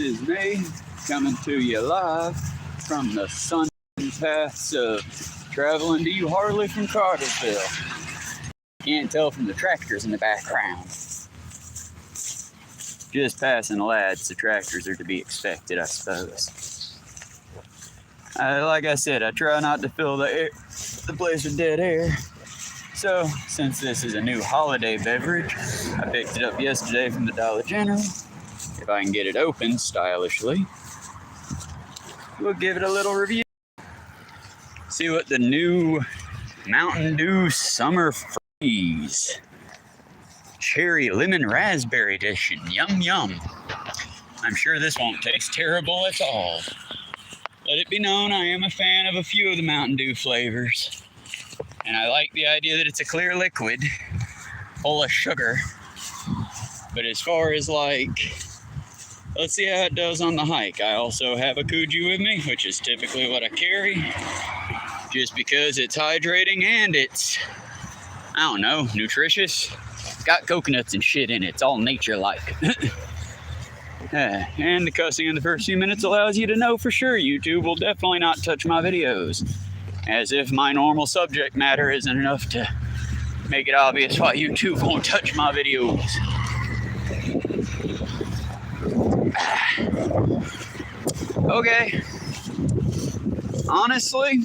This is me coming to you live from the sun paths of traveling to you Harley from Cartersville. Can't tell from the tractors in the background. Just passing the lads, the tractors are to be expected, I suppose. Like I said, I try not to fill the place with dead air. So, since this is a new holiday beverage, I picked it up yesterday from the Dollar General. If I can get it open stylishly, we'll give it a little review. See what the new Mountain Dew Summer Freeze Cherry Lemon Raspberry Edition. Yum yum. I'm sure this won't taste terrible at all. Let it be known I am a fan of a few of the Mountain Dew flavors. And I like the idea that it's a clear liquid full of sugar. But as far as let's see how it does on the hike. I also have a Kuju with me, which is typically what I carry. Just because it's hydrating and it's, I don't know, nutritious. It's got coconuts and shit in it. It's all nature-like. And the cussing in the first few minutes allows you to know for sure YouTube will definitely not touch my videos. As if my normal subject matter isn't enough to make it obvious why YouTube won't touch my videos. Okay. Honestly,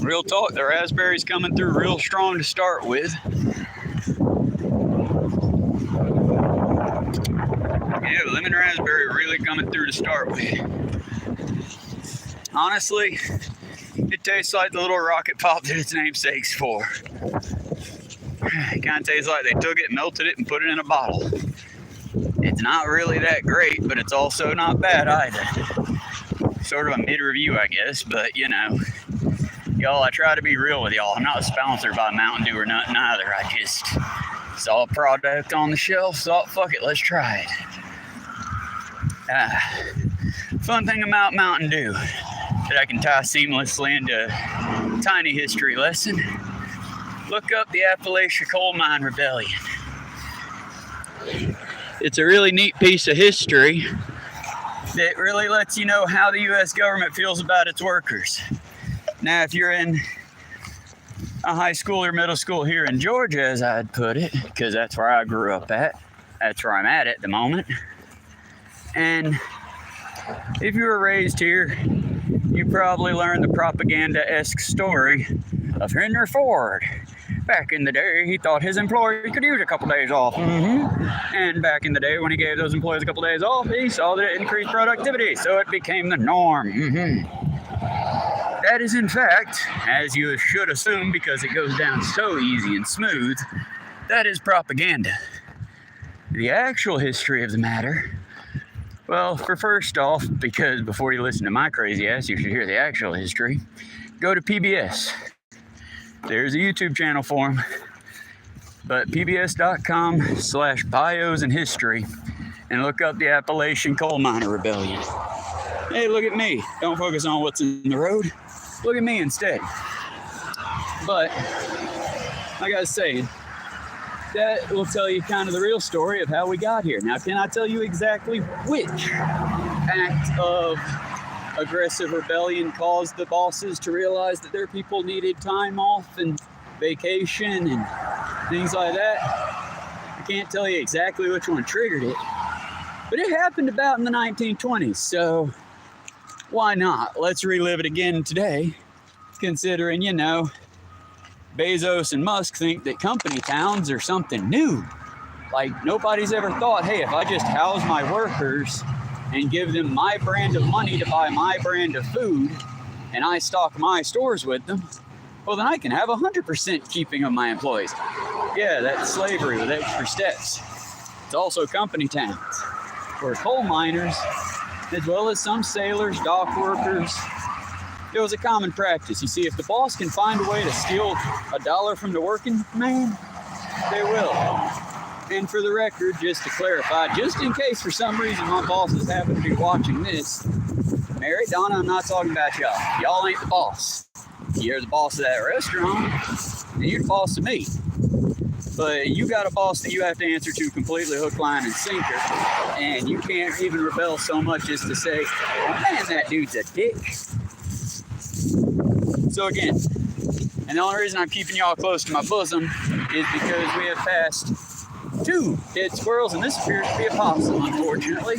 real talk, the raspberry's coming through real strong to start with. Yeah, lemon raspberry really coming through to start with. Honestly, it tastes like the little rocket pop that its namesake's for. It kind of tastes like they took it, melted it, and put it in a bottle. It's not really that great, but it's also not bad either. Sort of a mid-review, I guess, but you know. Y'all, I try to be real with y'all. I'm not sponsored by Mountain Dew or nothing either. I just saw a product on the shelf, thought, fuck it, let's try it. Fun thing about Mountain Dew that I can tie seamlessly into a tiny history lesson. Look up the Appalachian Coal Mine Rebellion. It's a really neat piece of history that really lets you know how the U.S. government feels about its workers. Now, if you're in a high school or middle school here in Georgia, as I'd put it, because that's where I grew up at, that's where I'm at the moment. And if you were raised here, you probably learned the propaganda-esque story of Henry Ford. Back in the day, he thought his employee could use a couple days off. And back in the day, when he gave those employees a couple days off, he saw that it increased productivity, so it became the norm. That is, in fact, as you should assume because it goes down so easy and smooth, that is propaganda. The actual history of the matter, well, for first off, because before you listen to my crazy ass, you should hear the actual history, go to PBS. There's a YouTube channel for them, but pbs.com/bios and history, and look up the Appalachian Coal Miner Rebellion. Hey, look at me. Don't focus on what's in the road. Look at me instead. But, like I was saying, that will tell you kind of the real story of how we got here. Now, can I tell you exactly which act of aggressive rebellion caused the bosses to realize that their people needed time off and vacation and things like that? I can't tell you exactly which one triggered it, but it happened about in the 1920s, so why not? Let's relive it again today, considering, you know, Bezos and Musk think that company towns are something new. Like, nobody's ever thought, hey, if I just house my workers and give them my brand of money to buy my brand of food, and I stock my stores with them, well, then I can have 100% keeping of my employees. Yeah, that's slavery with extra steps. It's also company towns, where coal miners, as well as some sailors, dock workers, it was a common practice. You see, if the boss can find a way to steal $1 from the working man, they will. And for the record, just to clarify, just in case for some reason my bosses happen to be watching this, Mary, Donna, I'm not talking about y'all. Y'all ain't the boss. You're the boss of that restaurant, and you're the boss of me. But you got a boss that you have to answer to completely hook, line, and sinker, and you can't even rebel so much as to say, oh man, that dude's a dick. So again, and the only reason I'm keeping y'all close to my bosom is because we have passed 2 dead squirrels, and this appears to be a possum, unfortunately.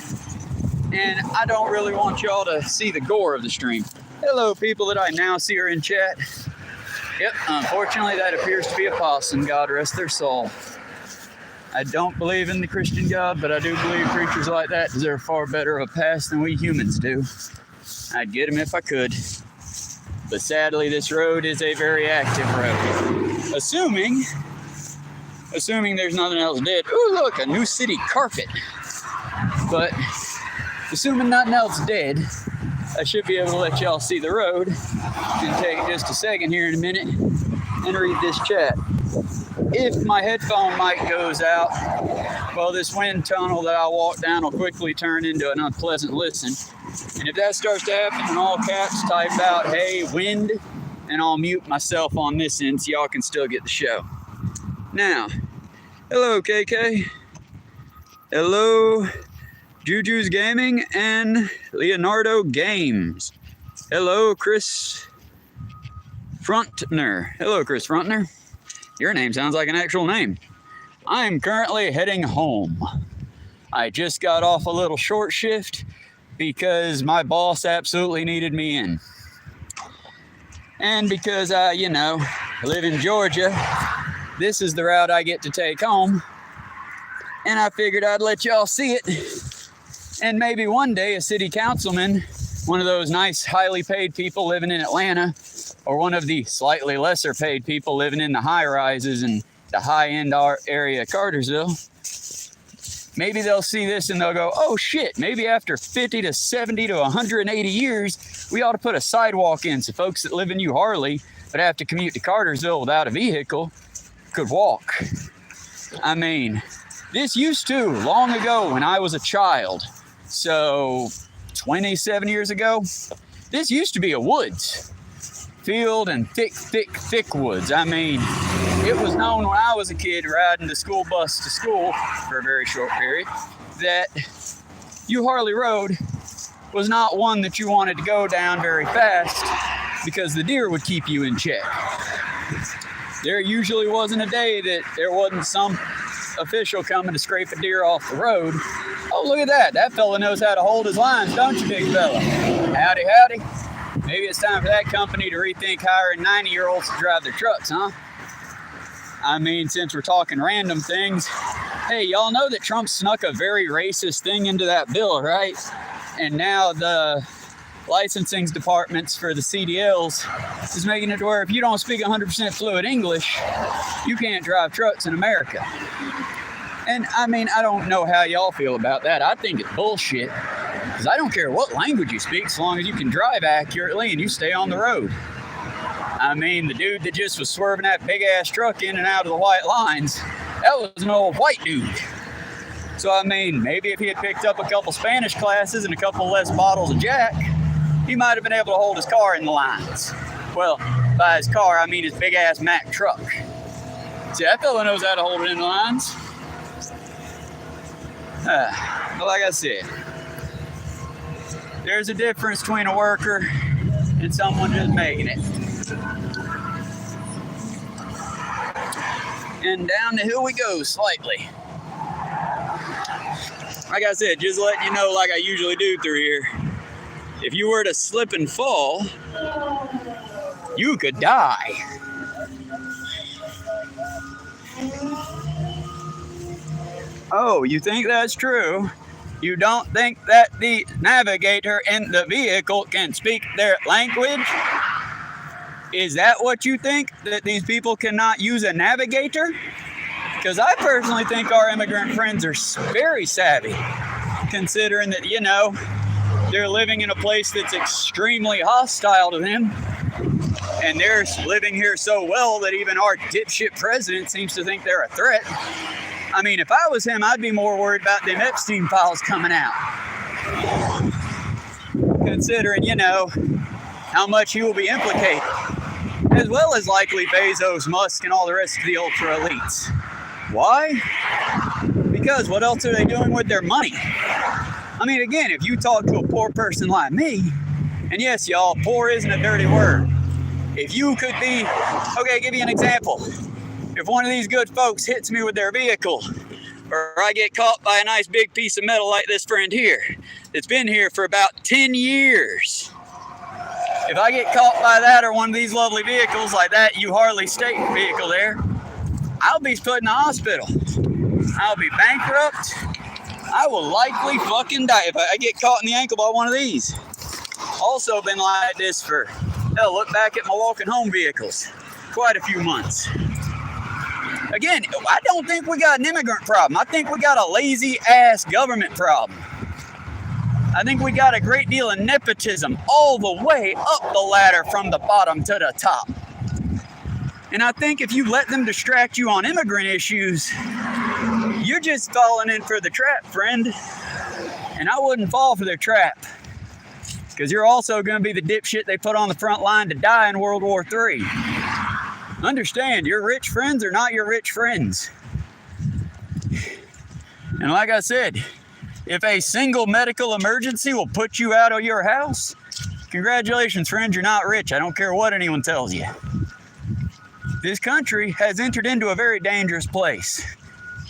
And I don't really want y'all to see the gore of the stream. Hello, people that I now see are in chat. Yep, unfortunately that appears to be a possum. God rest their soul. I don't believe in the Christian God, but I do believe creatures like that deserve far better of a past than we humans do. I'd get them if I could. But sadly, this road is a very active road. Assuming there's nothing else dead. Ooh, look, a new city carpet. But assuming nothing else dead, I should be able to let y'all see the road. And take just a second here in a minute and read this chat. If my headphone mic goes out, well, this wind tunnel that I walk down will quickly turn into an unpleasant listen. And if that starts to happen, in all caps, type out, hey, wind, and I'll mute myself on this end so y'all can still get the show. Now, hello, KK. Hello, Juju's Gaming and Leonardo Games. Hello, Chris Frontner. Hello, Chris Frontner. Your name sounds like an actual name. I'm currently heading home. I just got off a little short shift because my boss absolutely needed me in. And because I, live in Georgia, this is the route I get to take home. And I figured I'd let y'all see it. And maybe one day a city councilman, one of those nice, highly paid people living in Atlanta, or one of the slightly lesser paid people living in the high rises in the high-end area of Cartersville, maybe they'll see this and they'll go, oh shit, maybe after 50 to 70 to 180 years, we ought to put a sidewalk in so folks that live in New Harley but have to commute to Cartersville without a vehicle could walk. I mean, this used to, long ago when I was a child, so 27 years ago, this used to be a woods. Field and thick woods. I mean, it was known when I was a kid riding the school bus to school for a very short period that U Harley Road was not one that you wanted to go down very fast because the deer would keep you in check. There usually wasn't a day that there wasn't some official coming to scrape a deer off the road. Oh, look at that. That fella knows how to hold his lines, don't you, big fella? Howdy, howdy. Maybe it's time for that company to rethink hiring 90-year-olds to drive their trucks, huh? I mean, since we're talking random things, hey, y'all know that Trump snuck a very racist thing into that bill, right? And now the licensing departments for the CDLs is making it to where if you don't speak 100% fluent English, you can't drive trucks in America. And I mean, I don't know how y'all feel about that. I think it's bullshit. Because I don't care what language you speak, so long as you can drive accurately and you stay on the road. I mean, the dude that just was swerving that big-ass truck in and out of the white lines, that was an old white dude. So, I mean, maybe if he had picked up a couple Spanish classes and a couple less bottles of Jack, he might have been able to hold his car in the lines. Well, by his car, I mean his big-ass Mack truck. See, that fella knows how to hold it in the lines. But like I said, there's a difference between a worker and someone just making it. And down the hill we go slightly. Like I said, just letting you know, like I usually do through here, if you were to slip and fall, you could die. Oh, you think that's true? You don't think that the navigator in the vehicle can speak their language? Is that what you think? That these people cannot use a navigator? Because I personally think our immigrant friends are very savvy, considering that, they're living in a place that's extremely hostile to them. And they're living here so well that even our dipshit president seems to think they're a threat. I mean, if I was him, I'd be more worried about them Epstein files coming out. Considering, how much he will be implicated. As well as likely Bezos, Musk, and all the rest of the ultra elites. Why? Because what else are they doing with their money? I mean, again, if you talk to a poor person like me, and yes, y'all, poor isn't a dirty word. If you could be, okay, give you an example. If one of these good folks hits me with their vehicle, or I get caught by a nice big piece of metal like this friend here, that's been here for about 10 years. If I get caught by that or one of these lovely vehicles like that, you Harley State vehicle there, I'll be put in the hospital. I'll be bankrupt. I will likely fucking die if I get caught in the ankle by one of these. Also been like this for, hell, look back at my walking home vehicles. Quite a few months. Again, I don't think we got an immigrant problem. I think we got a lazy ass government problem. I think we got a great deal of nepotism all the way up the ladder from the bottom to the top. And I think if you let them distract you on immigrant issues, you're just falling in for the trap, friend. And I wouldn't fall for their trap. Because you're also going to be the dipshit they put on the front line to die in World War III. Understand, your rich friends are not your rich friends. And like I said, if a single medical emergency will put you out of your house, congratulations, friend, you're not rich. I don't care what anyone tells you. This country has entered into a very dangerous place.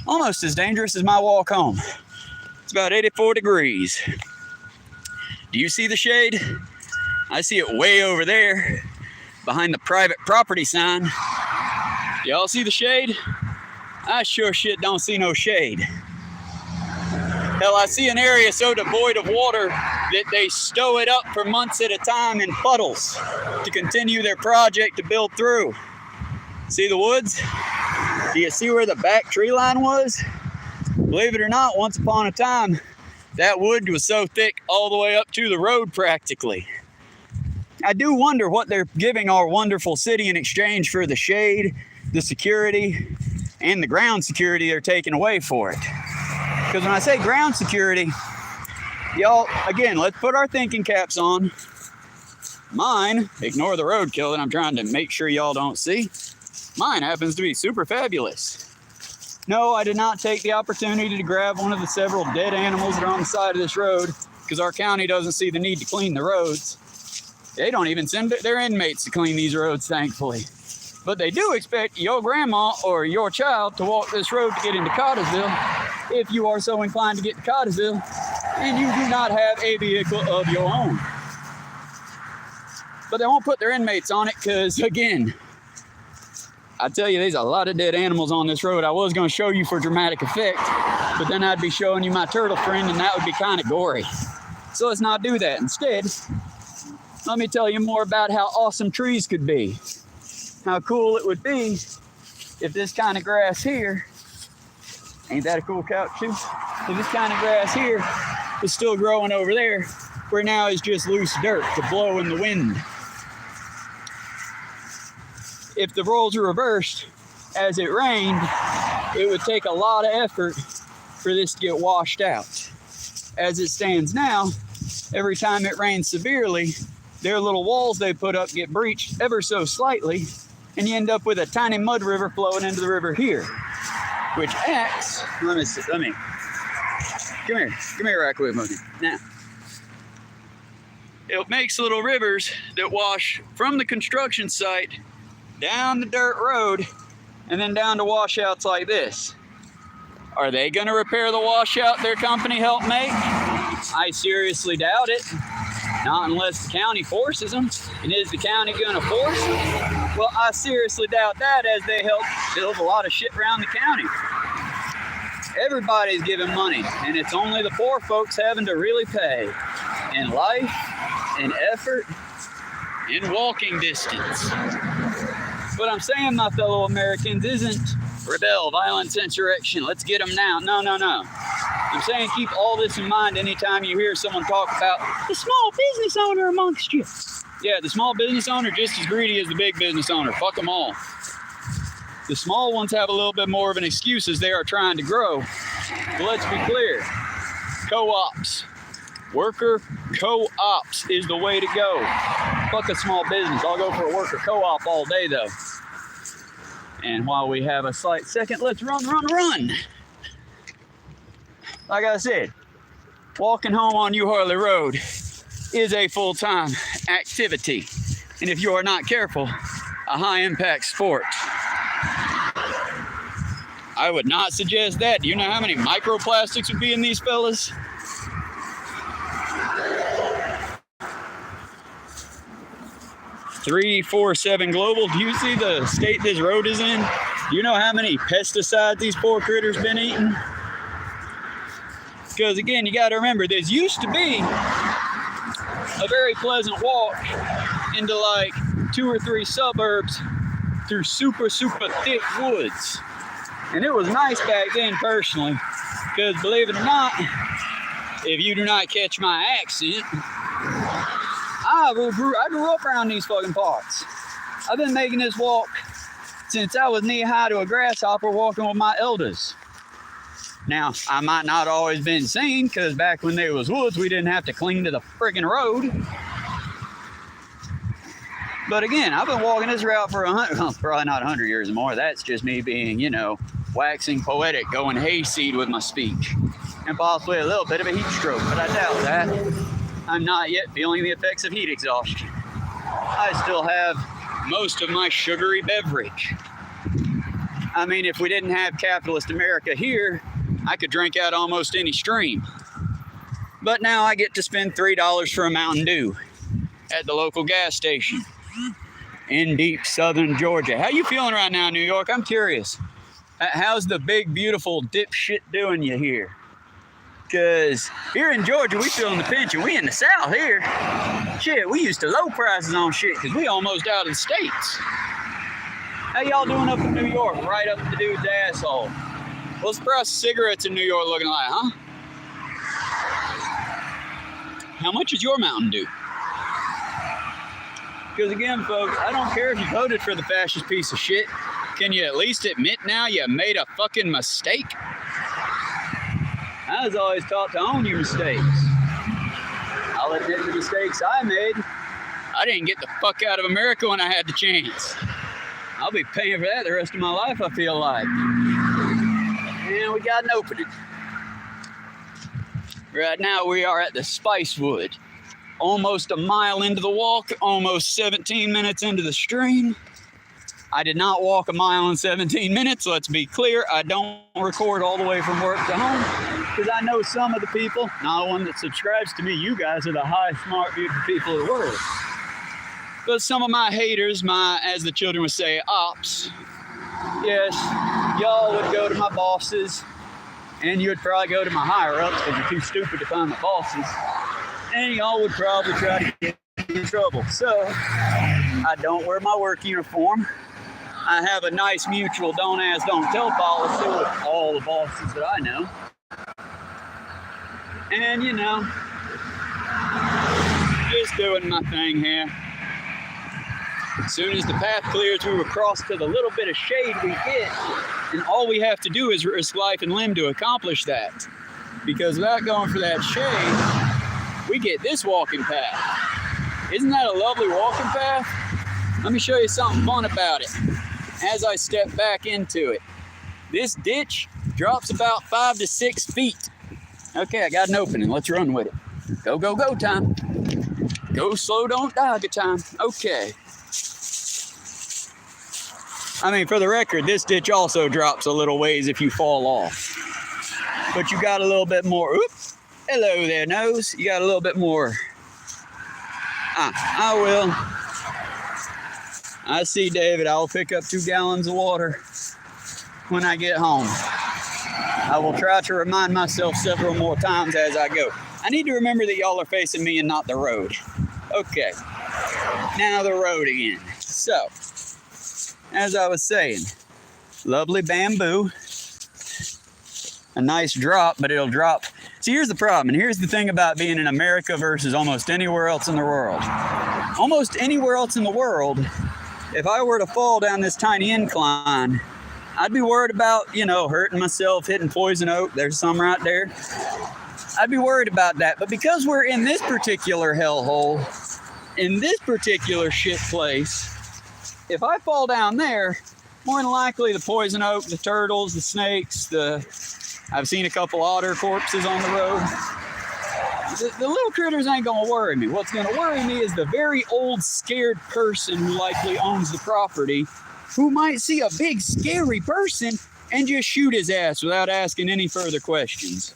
Almost as dangerous as my walk home. It's about 84 degrees. Do you see the shade? I see it way over there behind the private property sign. Y'all see the shade? I sure shit don't see no shade. Hell, I see an area so devoid of water that they stow it up for months at a time in puddles to continue their project to build through. See the woods? Do you see where the back tree line was? Believe it or not, once upon a time, that wood was so thick all the way up to the road practically. I do wonder what they're giving our wonderful city in exchange for the shade, the security, and the ground security they're taking away for it. Because when I say ground security, y'all, again, let's put our thinking caps on. Mine, ignore the roadkill that I'm trying to make sure y'all don't see. Mine happens to be super fabulous. No, I did not take the opportunity to grab one of the several dead animals that are on the side of this road because our county doesn't see the need to clean the roads. They don't even send their inmates to clean these roads, thankfully. But they do expect your grandma or your child to walk this road to get into Cottersville if you are so inclined to get to Cottersville and you do not have a vehicle of your own. But they won't put their inmates on it because, again, I tell you, there's a lot of dead animals on this road. I was going to show you for dramatic effect, but then I'd be showing you my turtle friend, and that would be kind of gory. So let's not do that. Instead, let me tell you more about how awesome trees could be. How cool it would be if this kind of grass here, ain't that a cool couch too? If this kind of grass here was still growing over there, where now is just loose dirt to blow in the wind. If the roles were reversed, as it rained, it would take a lot of effort for this to get washed out. As it stands now, every time it rains severely, their little walls they put up get breached ever so slightly, and you end up with a tiny mud river flowing into the river here, which acts, come here right quick, Monkey. Now, it makes little rivers that wash from the construction site down the dirt road and then down to washouts like this. Are they gonna repair the washout their company helped make? I seriously doubt it. Not unless the county forces them. And is the county gonna force them? Well, I seriously doubt that, as they help build a lot of shit around the county. Everybody's giving money, and it's only the poor folks having to really pay in life, in effort, in walking distance. What I'm saying, my fellow Americans, isn't rebel, violence, insurrection. Let's get them now. No. I'm saying keep all this in mind anytime you hear someone talk about the small business owner amongst you. Yeah, the small business owner just as greedy as the big business owner. Fuck them all. The small ones have a little bit more of an excuse as they are trying to grow. But let's be clear. Co-ops. Worker co-ops is the way to go. Fuck a small business. I'll go for a worker co-op all day though. And while we have a slight second, let's run. Like I said, walking home on New Harley Road is a full-time activity. And if you are not careful, a high-impact sport. I would not suggest that. Do you know how many microplastics would be in these fellas? $347 global. Do you see the state this road is in? Do you know how many pesticides these poor critters been eating? Because again, you got to remember, this used to be a very pleasant walk into like 2 or 3 suburbs through super thick woods. And it was nice back then personally, because believe it or not, if you do not catch my accent, I grew up around these fucking parts. I've been making this walk since I was knee high to a grasshopper walking with my elders. Now, I might not always been seen, because back when there was woods, we didn't have to cling to the friggin' road. But again, I've been walking this route for probably not 100 years or more. That's just me being, waxing poetic, going hayseed with my speech. And possibly a little bit of a heat stroke, but I doubt that. I'm not yet feeling the effects of heat exhaustion. I still have most of my sugary beverage. I mean, if we didn't have capitalist America here, I could drink out almost any stream. But now I get to spend $3 for a Mountain Dew at the local gas station in deep southern Georgia. How you feeling right now, New York? I'm curious. How's the big, beautiful dipshit doing you here? Because here in Georgia, we feeling the pinch, and we in the South here. Shit, we used to low prices on shit because we almost out of the States. How y'all doing up in New York, right up the dude's asshole? What's the price of cigarettes in New York looking like, huh? How much is your Mountain Dew? Because again, folks, I don't care if you voted for the fascist piece of shit. Can you at least admit now you made a fucking mistake? I was always taught to own your mistakes. I'll admit the mistakes I made. I didn't get the fuck out of America when I had the chance. I'll be paying for that the rest of my life, I feel like. And we got an opening. Right now we are at the Spicewood. Almost a mile into the walk, almost 17 minutes into the stream. I did not walk a mile in 17 minutes, let's be clear. I don't record all the way from work to home because I know some of the people, not one that subscribes to me, you guys are the high, smart, beautiful people of the world. But some of my haters, my, as the children would say, ops, yes, y'all would go to my bosses and you'd probably go to my higher-ups because you're too stupid to find my bosses. And y'all would probably try to get me in trouble. So, I don't wear my work uniform. I have a nice mutual don't ask, don't tell policy with all the bosses that I know. And, just doing my thing here. As soon as the path clears, we will cross to the little bit of shade we get. And all we have to do is risk life and limb to accomplish that. Because without going for that shade, we get this walking path. Isn't that a lovely walking path? Let me show you something fun about it. As I step back into it, this ditch drops about 5 to 6 feet. Okay, I got an opening. Let's run with it. Go, go, go time. Go slow, don't die good time. Okay. I mean, for the record, this ditch also drops a little ways if you fall off. But you got a little bit more. Oops. Hello there, nose. You got a little bit more. I will. I see, David. I'll pick up 2 gallons of water when I get home. I will try to remind myself several more times as I go. I need to remember that y'all are facing me and not the road. Okay. Now the road again. So, as I was saying, lovely bamboo. A nice drop, but it'll drop. See, here's the problem, and here's the thing about being in America versus almost anywhere else in the world. Almost anywhere else in the world, if I were to fall down this tiny incline, I'd be worried about, hurting myself, hitting poison oak. There's some right there. I'd be worried about that. But because we're in this particular hellhole, in this particular shit place, if I fall down there, more than likely the poison oak, the turtles, the snakes, I've seen a couple otter corpses on the road. The little critters ain't gonna worry me. What's gonna worry me is the very old scared person who likely owns the property, who might see a big scary person and just shoot his ass without asking any further questions.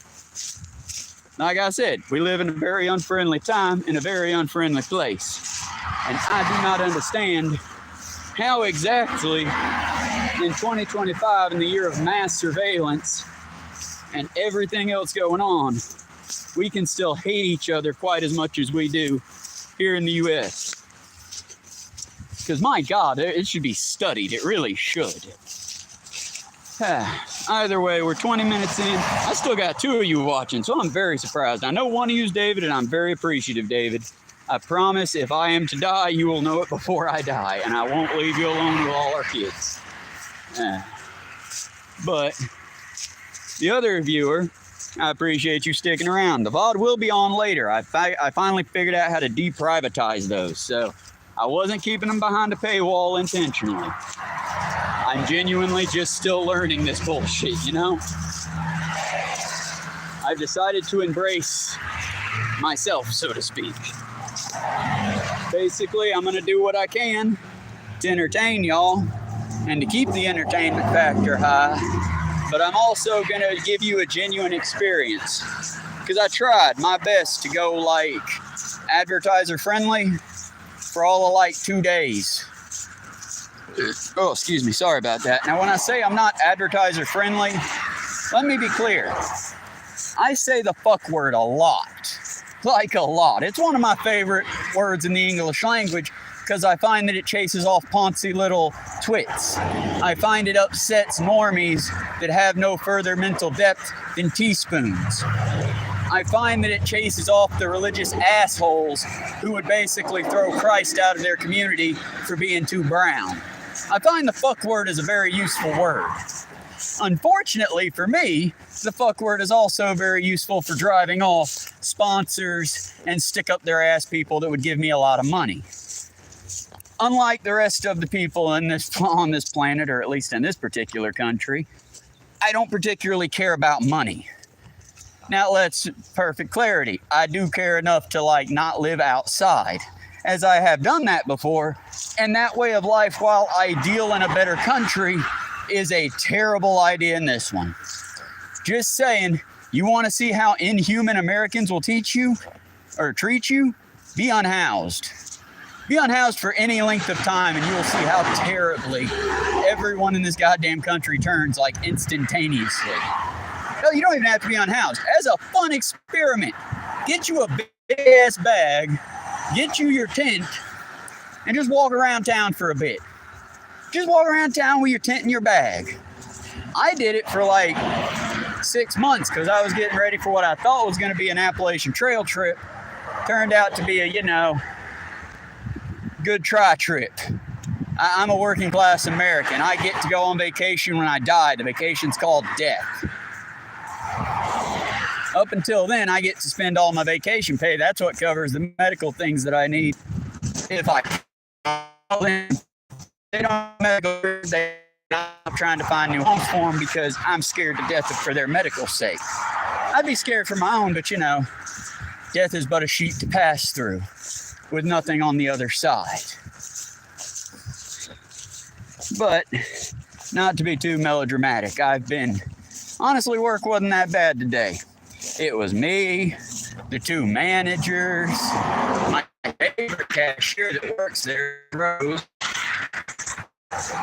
Like I said, we live in a very unfriendly time in a very unfriendly place. And I do not understand how exactly in 2025, in the year of mass surveillance and everything else going on, we can still hate each other quite as much as we do here in the US. Because my God, it should be studied. It really should. Either way, we're 20 minutes in. I still got 2 of you watching, so I'm very surprised. I know one of you is David, and I'm very appreciative, David. I promise if I am to die, you will know it before I die, and I won't leave you alone with all our kids. But the other viewer, I appreciate you sticking around. The VOD will be on later. I finally figured out how to deprivatize those, so I wasn't keeping them behind a paywall intentionally. I'm genuinely just still learning this bullshit, you know? I've decided to embrace myself, so to speak. Basically, I'm gonna do what I can to entertain y'all and to keep the entertainment factor high, but I'm also gonna give you a genuine experience, because I tried my best to go like advertiser friendly for all of like 2 days. Oh, excuse me, sorry about that. Now when I say I'm not advertiser friendly, let me be clear. I say the fuck word a lot, like a lot. It's one of my favorite words in the English language because I find that it chases off poncy little twits. I find it upsets normies that have no further mental depth than teaspoons. I find that it chases off the religious assholes who would basically throw Christ out of their community for being too brown. I find the fuck word is a very useful word. Unfortunately for me, the fuck word is also very useful for driving off sponsors and stick up their ass people that would give me a lot of money. Unlike the rest of the people on this planet, or at least in this particular country, I don't particularly care about money. Now let's perfect clarity. I do care enough to like not live outside, as I have done that before, and that way of life, while ideal in a better country, is a terrible idea in this one. Just saying, you want to see how inhuman Americans will teach you or treat you? Be unhoused. Be unhoused for any length of time and you will see how terribly everyone in this goddamn country turns like instantaneously. No, you don't even have to be unhoused. As a fun experiment, get you a big ass bag, get you your tent, and just walk around town for a bit. Just walk around town with your tent and your bag. I did it for like 6 months because I was getting ready for what I thought was going to be an Appalachian Trail trip. Turned out to be a, good try trip. I'm a working class American. I get to go on vacation when I die. The vacation's called death. Up until then, I get to spend all my vacation pay. That's what covers the medical things that I need. If I they don't medical, I'm trying to find new homes for them because I'm scared to death for their medical sake. I'd be scared for my own, but death is but a sheet to pass through with nothing on the other side. But not to be too melodramatic, honestly, work wasn't that bad today. It was me, the 2 managers, my favorite cashier that works there, Rose,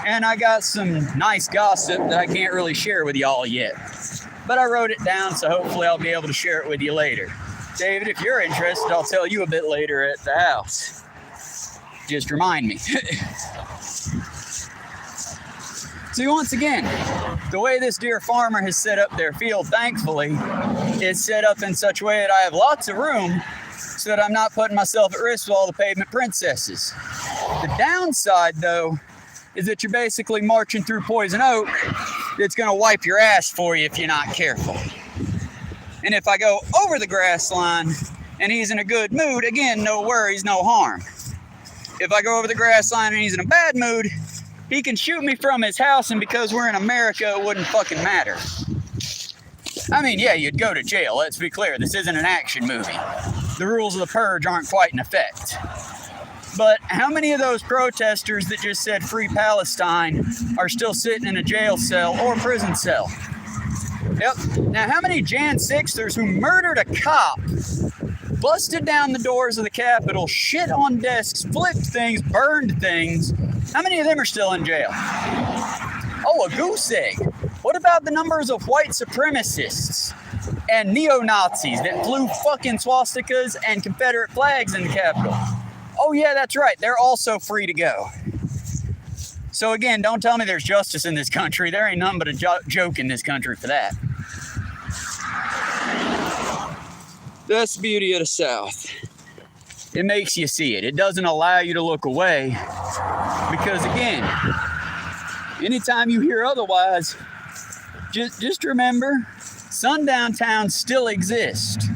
and I got some nice gossip that I can't really share with y'all yet. But I wrote it down, so hopefully I'll be able to share it with you later. David, if you're interested, I'll tell you a bit later at the house. Just remind me. See, once again, the way this dear farmer has set up their field, thankfully, is set up in such a way that I have lots of room so that I'm not putting myself at risk with all the pavement princesses. The downside, though, is that you're basically marching through poison oak that's going to wipe your ass for you if you're not careful. And if I go over the grass line and he's in a good mood, again, no worries, no harm. If I go over the grass line and he's in a bad mood, He can shoot me from his house, and because we're in America, it wouldn't fucking matter. I mean, yeah, you'd go to jail. Let's be clear. This isn't an action movie. The rules of the purge aren't quite in effect. But how many of those protesters that just said free Palestine are still sitting in a jail cell or prison cell? Yep. Now, how many Jan 6ers who murdered a cop, busted down the doors of the Capitol, shit on desks, flipped things, burned things, how many of them are still in jail? Oh, a goose egg. What about the numbers of white supremacists and neo-Nazis that flew fucking swastikas and Confederate flags in the Capitol? Oh yeah, that's right. They're also free to go. So again, don't tell me there's justice in this country. There ain't nothing but a joke in this country for that. That's the beauty of the South. It makes you see it. It doesn't allow you to look away. Because again, anytime you hear otherwise, just remember, sundown towns still exist.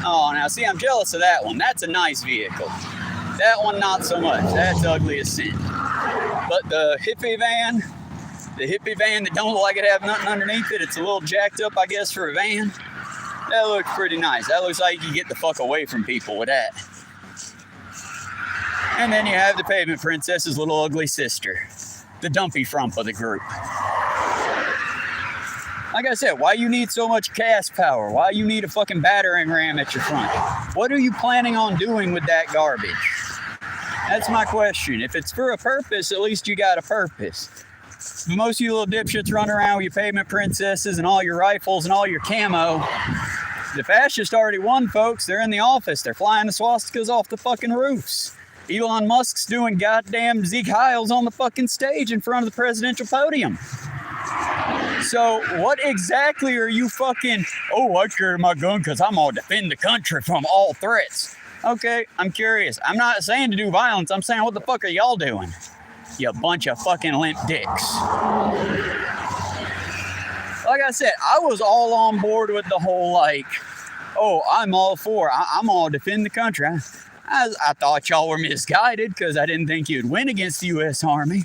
Oh, now see, I'm jealous of that one. That's a nice vehicle. That one, not so much. That's ugly as sin. But the hippie van that don't look like it have nothing underneath it, it's a little jacked up, I guess, for a van. That looks pretty nice. That looks like you get the fuck away from people with that. And then you have the Pavement Princess's little ugly sister, the dumpy frump of the group. Like I said, why you need so much gas power? Why you need a fucking battering ram at your front? What are you planning on doing with that garbage? That's my question. If it's for a purpose, at least you got a purpose. But most of you little dipshits run around with your Pavement Princesses and all your rifles and all your camo. The fascists already won, folks. They're in the office. They're flying the swastikas off the fucking roofs. Elon Musk's doing goddamn Zeke Hiles on the fucking stage in front of the presidential podium. So what exactly are you fucking, oh, I carry my gun because I'm going to defend the country from all threats. Okay, I'm curious. I'm not saying to do violence. I'm saying what the fuck are y'all doing? You bunch of fucking limp dicks. Like I said, I was all on board with the whole like, oh, I'm all for, I'm all defend the country. I thought y'all were misguided because I didn't think you'd win against the U.S. Army.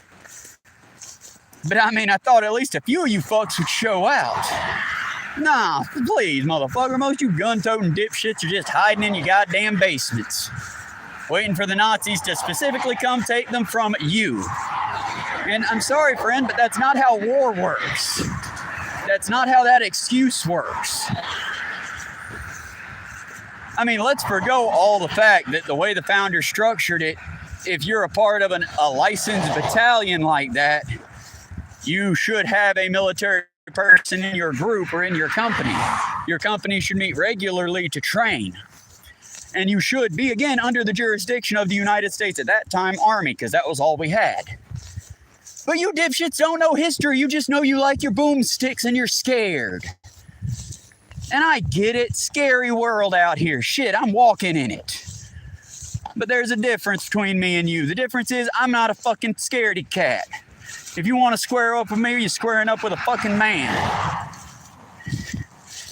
But I mean, I thought at least a few of you fucks would show out. Nah, please, motherfucker. Most of you gun-toting dipshits are just hiding in your goddamn basements, waiting for the Nazis to specifically come take them from you. And I'm sorry, friend, but that's not how war works. That's not how that excuse works. I mean, let's forgo all the fact that the way the founders structured it, if you're a part of a licensed battalion like that, you should have a military person in your group or in your company. Your company should meet regularly to train. And you should be, again, under the jurisdiction of the United States at that time Army, because that was all we had. But you dipshits don't know history. You just know you like your boomsticks and you're scared. And I get it. Scary world out here. Shit, I'm walking in it. But there's a difference between me and you. The difference is I'm not a fucking scaredy cat. If you want to square up with me, you're squaring up with a fucking man.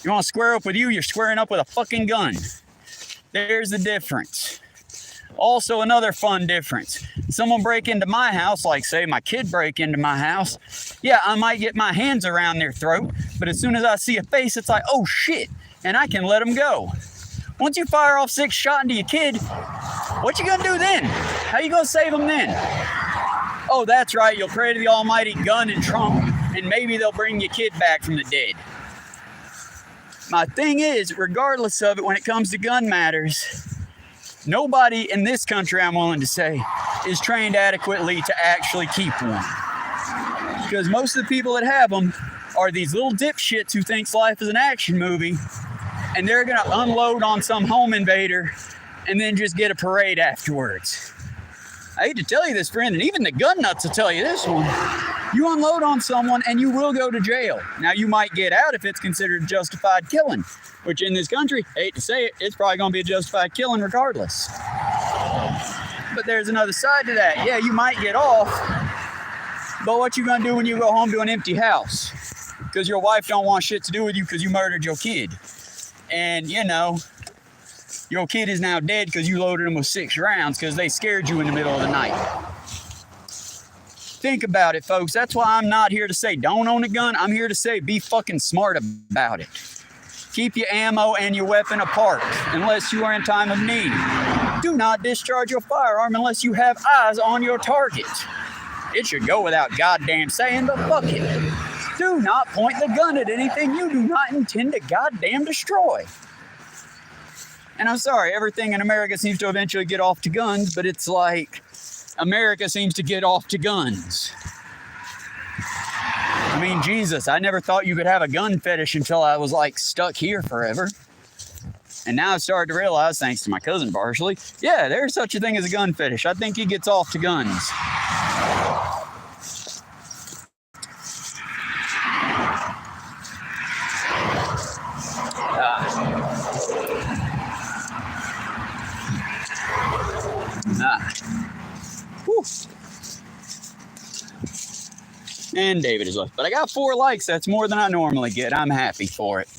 You want to square up with you, you're squaring up with a fucking gun. There's the difference. Also, another fun difference. Someone break into my house, like say my kid break into my house. Yeah, I might get my hands around their throat, but as soon as I see a face, it's like, oh shit, and I can let them go. Once you fire off 6 shots into your kid, what you gonna do then? How you gonna save them then? Oh, that's right, you'll pray to the almighty gun and Trump, and maybe they'll bring your kid back from the dead. My thing is, regardless of it, when it comes to gun matters, nobody in this country, I'm willing to say, is trained adequately to actually keep one. Because most of the people that have them are these little dipshits who thinks life is an action movie, and they're going to unload on some home invader and then just get a parade afterwards. I hate to tell you this, friend, and even the gun nuts will tell you this one. You unload on someone and you will go to jail. Now, you might get out if it's considered justified killing, which in this country, I hate to say it, it's probably going to be a justified killing regardless. But there's another side to that. Yeah, you might get off, but what you going to do when you go home to an empty house? Because your wife don't want shit to do with you because you murdered your kid. And, you know, Your kid is now dead because you loaded them with 6 rounds because they scared you in the middle of the night. Think about it, folks. That's why I'm not here to say don't own a gun. I'm here to say be fucking smart about it. Keep your ammo and your weapon apart unless you are in time of need. Do not discharge your firearm unless you have eyes on your target. It should go without goddamn saying, but fuck it. Do not point the gun at anything you do not intend to goddamn destroy. And I'm sorry, everything in America seems to eventually get off to guns, but it's like America seems to get off to guns. I mean, Jesus, I never thought you could have a gun fetish until I was like stuck here forever. And now I've started to realize, thanks to my cousin partially, yeah, there's such a thing as a gun fetish. I think he gets off to guns. Whew. And David is left. But I got 4 likes. That's more than I normally get. I'm happy for it.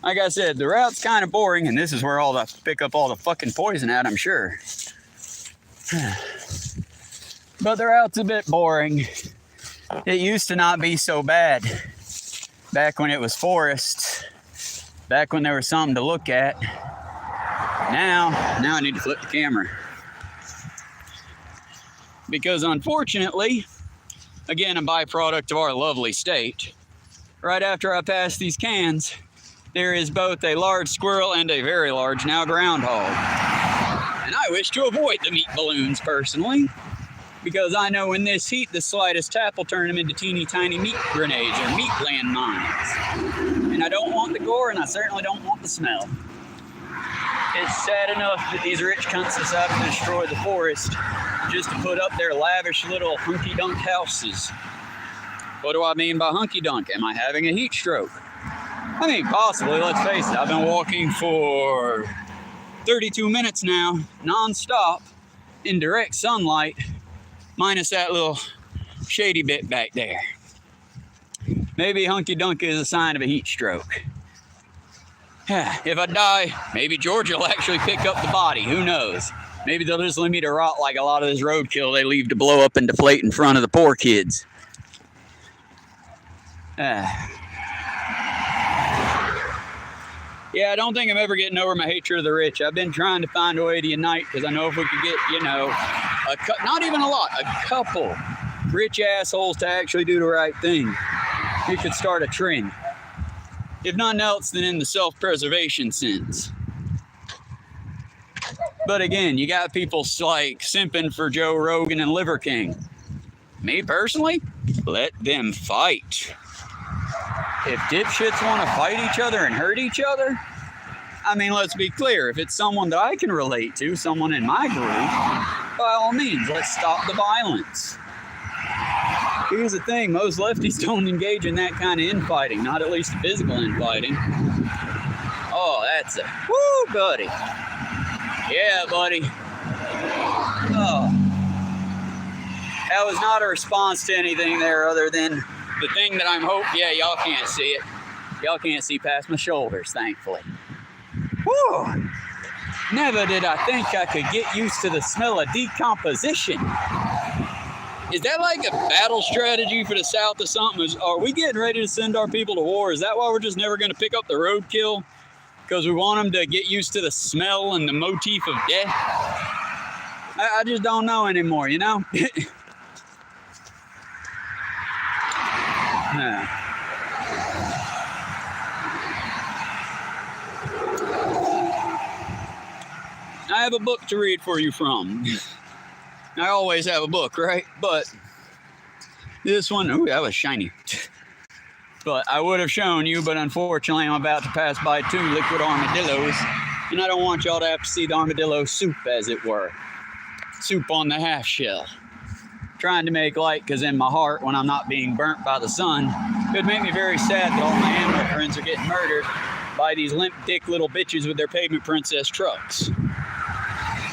Like I said, the route's kind of boring, and this is where all pick up all the fucking poison at, I'm sure. But the route's a bit boring. It used to not be so bad. Back when it was forest. Back when there was something to look at. Now I need to flip the camera. Because unfortunately, again, a byproduct of our lovely state, right after I pass these cans, there is both a large squirrel and a very large now groundhog. And I wish to avoid the meat balloons personally, because I know in this heat, the slightest tap will turn them into teeny tiny meat grenades or meat landmines. And I don't want the gore, and I certainly don't want the smell. It's sad enough that these rich cunts decide to destroy the forest just to put up their lavish little hunky-dunk houses. What do I mean by hunky-dunk? Am I having a heat stroke? I mean, possibly, let's face it. I've been walking for 32 minutes now, non-stop, in direct sunlight, minus that little shady bit back there. Maybe hunky-dunk is a sign of a heat stroke. If I die, maybe Georgia will actually pick up the body. Who knows? Maybe they'll just leave me to rot like a lot of this roadkill they leave to blow up and deflate in front of the poor kids. Yeah, I don't think I'm ever getting over my hatred of the rich. I've been trying to find a way to unite because I know if we could get, not even a lot, a couple rich assholes to actually do the right thing, we could start a trend. If nothing else, then in the self-preservation sense. But again, you got people like simping for Joe Rogan and Liver King. Me personally, let them fight. If dipshits want to fight each other and hurt each other, I mean, let's be clear. If it's someone that I can relate to, someone in my group, by all means, let's stop the violence. Here's the thing, most lefties don't engage in that kind of infighting, not at least physical infighting. Oh, that's a, woo, buddy. Yeah, buddy. Oh. That was not a response to anything there other than the thing that I'm hoping, yeah, y'all can't see it. Y'all can't see past my shoulders, thankfully. Woo! Never did I think I could get used to the smell of decomposition. Is that like a battle strategy for the South or something? Are we getting ready to send our people to war? Is that why we're just never going to pick up the roadkill? Because we want them to get used to the smell and the motif of death? I just don't know anymore, you know? I have a book to read for you from. I always have a book, right? But this one, ooh, that was shiny. But I would have shown you, but unfortunately I'm about to pass by 2 liquid armadillos, and I don't want y'all to have to see the armadillo soup, as it were. Soup on the half shell. Trying to make light, because in my heart, when I'm not being burnt by the sun, it would make me very sad that all my animal friends are getting murdered by these limp dick little bitches with their pavement princess trucks.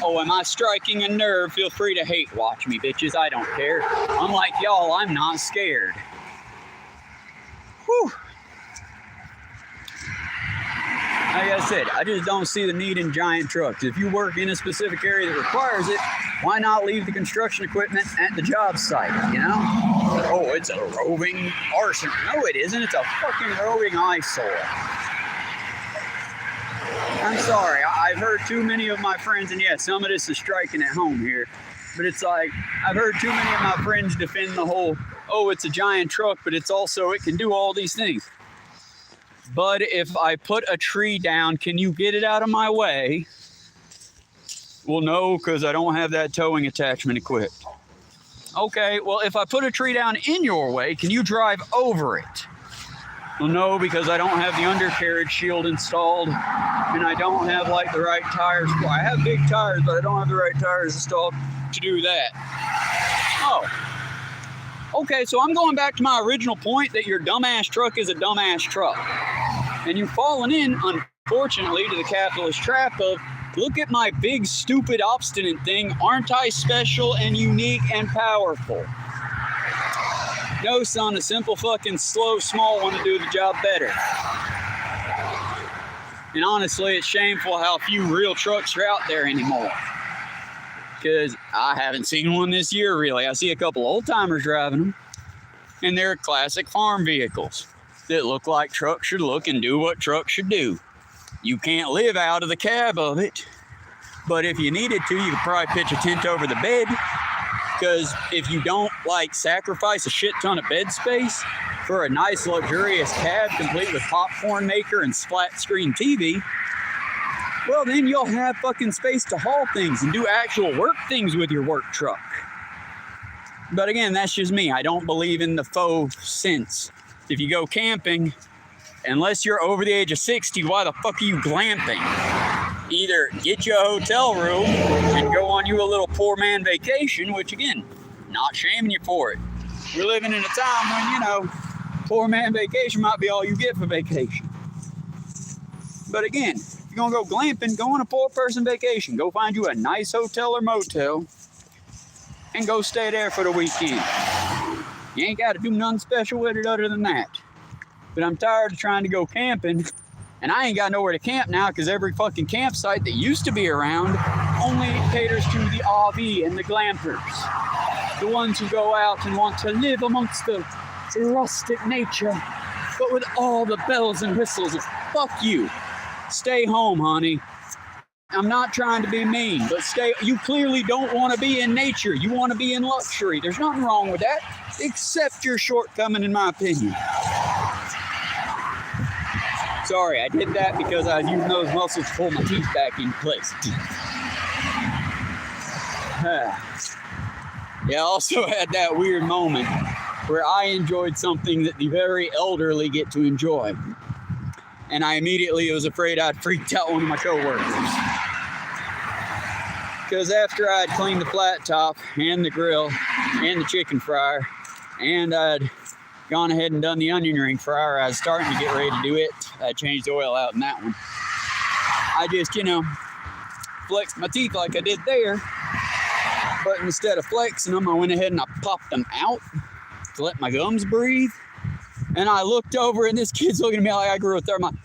Oh, am I striking a nerve? Feel free to hate watch me, bitches. I don't care. Unlike y'all, I'm not scared. Whew. Like I said, I just don't see the need in giant trucks. If you work in a specific area that requires it, why not leave the construction equipment at the job site, you know? Oh, it's a roving arson. No, it isn't. It's a fucking roving eyesore. I'm sorry. I've heard too many of my friends, and yeah, some of this is striking at home here, but it's like, I've heard too many of my friends defend the whole, oh, it's a giant truck, but it's also, it can do all these things. But if I put a tree down, can you get it out of my way? Well, no, because I don't have that towing attachment equipped. Okay, well, if I put a tree down in your way, can you drive over it? Well, no, because I don't have the undercarriage shield installed, and I don't have, like, the right tires. Well, I have big tires, but I don't have the right tires installed to do that. Oh. Okay, so I'm going back to my original point that your dumbass truck is a dumbass truck. And you've fallen in, unfortunately, to the capitalist trap of, look at my big, stupid, obstinate thing. Aren't I special and unique and powerful? No, son, a simple fucking slow, small one to do the job better. And honestly, it's shameful how few real trucks are out there anymore. Because I haven't seen one this year, really. I see a couple old timers driving them, and they're classic farm vehicles that look like trucks should look and do what trucks should do. You can't live out of the cab of it, but if you needed to, you could probably pitch a tent over the bed, because if you don't, like, sacrifice a shit ton of bed space for a nice, luxurious cab complete with popcorn maker and splat screen TV, well, then you'll have fucking space to haul things and do actual work things with your work truck. But again, that's just me. I don't believe in the faux sense. If you go camping, unless you're over the age of 60, why the fuck are you glamping? Either get you a hotel room and go on you a little poor man vacation, which again, not shaming you for it. We're living in a time when, you know, poor man vacation might be all you get for vacation. But again, if you're gonna go glamping, go on a poor person vacation. Go find you a nice hotel or motel and go stay there for the weekend. You ain't got to do nothing special with it other than that. But I'm tired of trying to go camping, and I ain't got nowhere to camp now because every fucking campsite that used to be around only caters to the RV and the glampers. The ones who go out and want to live amongst the rustic nature, but with all the bells and whistles. Fuck you. Stay home, honey. I'm not trying to be mean, but you clearly don't want to be in nature. You want to be in luxury. There's nothing wrong with that, except your shortcoming, in my opinion. Sorry, I did that because I was using those muscles to pull my teeth back in place. Yeah, I also had that weird moment where I enjoyed something that the very elderly get to enjoy. And I immediately was afraid I'd freaked out one of my coworkers. Because after I'd cleaned the flat top and the grill and the chicken fryer, and I'd gone ahead and done the onion ring fryer, I was starting to get ready to do it. I changed the oil out in that one. I just, flexed my teeth like I did there. But instead of flexing them, I went ahead and I popped them out to let my gums breathe. And I looked over and this kid's looking at me like I grew a third. I'm like,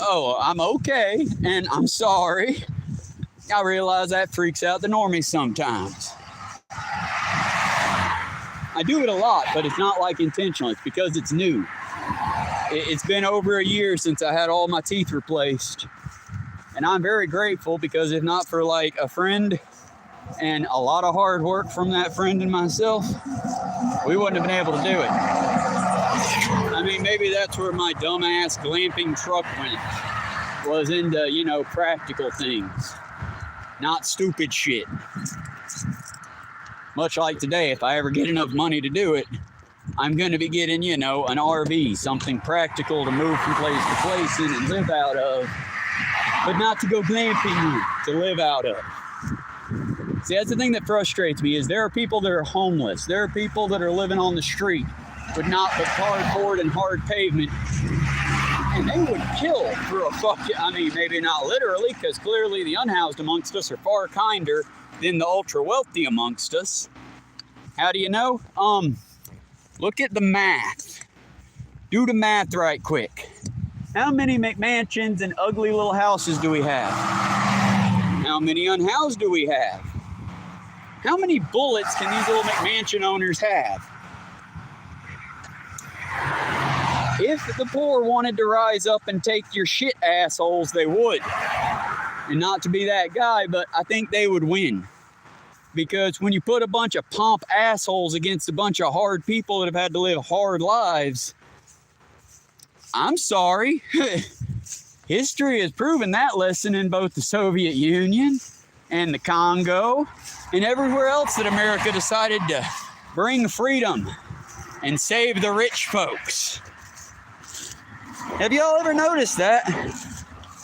oh, I'm okay, and I'm sorry. I realize that freaks out the normies sometimes. I do it a lot, but it's not like intentional. It's because it's new. It's been over a year since I had all my teeth replaced. And I'm very grateful because if not for like a friend and a lot of hard work from that friend and myself, we wouldn't have been able to do it. I mean, maybe that's where my dumbass glamping truck went. Was into, practical things. Not stupid shit. Much like today, if I ever get enough money to do it, I'm going to be getting, an RV, something practical to move from place to place in and live out of, but not to go glamping in, to live out of. See, that's the thing that frustrates me is there are people that are homeless. There are people that are living on the street with not but cardboard and hard pavement. And they would kill for a maybe not literally, because clearly the unhoused amongst us are far kinder than the ultra wealthy amongst us. How do you know? Look at the math. Do the math right quick. How many McMansions and ugly little houses do we have? How many unhoused do we have? How many bullets can these little McMansion owners have? If the poor wanted to rise up and take your shit, assholes, they would. And not to be that guy, but I think they would win. Because when you put a bunch of pomp assholes against a bunch of hard people that have had to live hard lives, I'm sorry. History has proven that lesson in both the Soviet Union and the Congo and everywhere else that America decided to bring freedom and save the rich folks. Have y'all ever noticed that?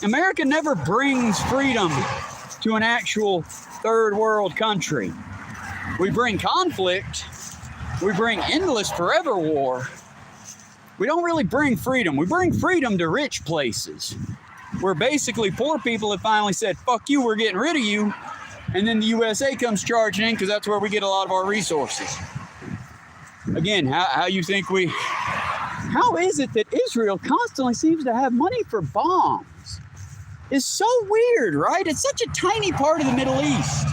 America never brings freedom to an actual third world country. We bring conflict. We bring endless forever war. We don't really bring freedom. We bring freedom to rich places where basically poor people have finally said, fuck you, we're getting rid of you. And then the USA comes charging in because that's where we get a lot of our resources. Again, how you think how is it that Israel constantly seems to have money for bombs? It's so weird, right? It's such a tiny part of the Middle East.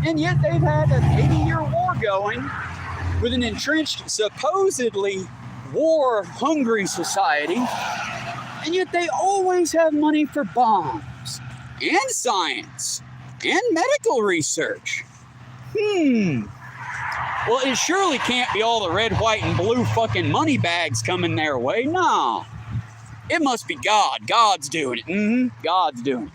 And yet they've had an 80-year war going with an entrenched, supposedly war-hungry society. And yet they always have money for bombs and science and medical research. Well, it surely can't be all the red, white, and blue fucking money bags coming their way. No. It must be God. God's doing it. God's doing it.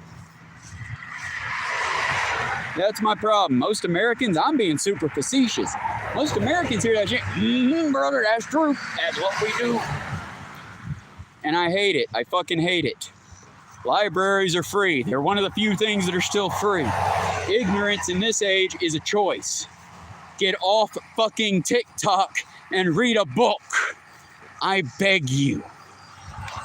That's my problem. Most Americans, I'm being super facetious. Most Americans hear that shit. Brother, that's true. That's what we do. And I hate it. I fucking hate it. Libraries are free. They're one of the few things that are still free. Ignorance in this age is a choice. Get off fucking TikTok and read a book. I beg you.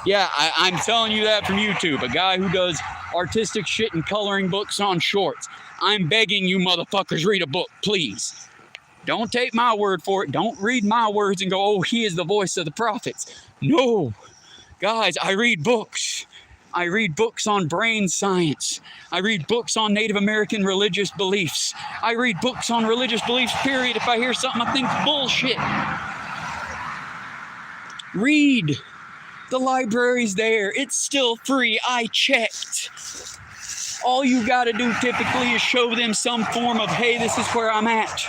Yeah, I'm telling you that from YouTube. A guy who does artistic shit and coloring books on shorts. I'm begging you motherfuckers, read a book, please. Don't take my word for it. Don't read my words and go, oh, he is the voice of the prophets. No. Guys, I read books. I read books on brain science. I read books on Native American religious beliefs. I read books on religious beliefs, period. If I hear something I think's bullshit. Read. The library's there. It's still free. I checked. All you gotta do typically is show them some form of, hey, this is where I'm at.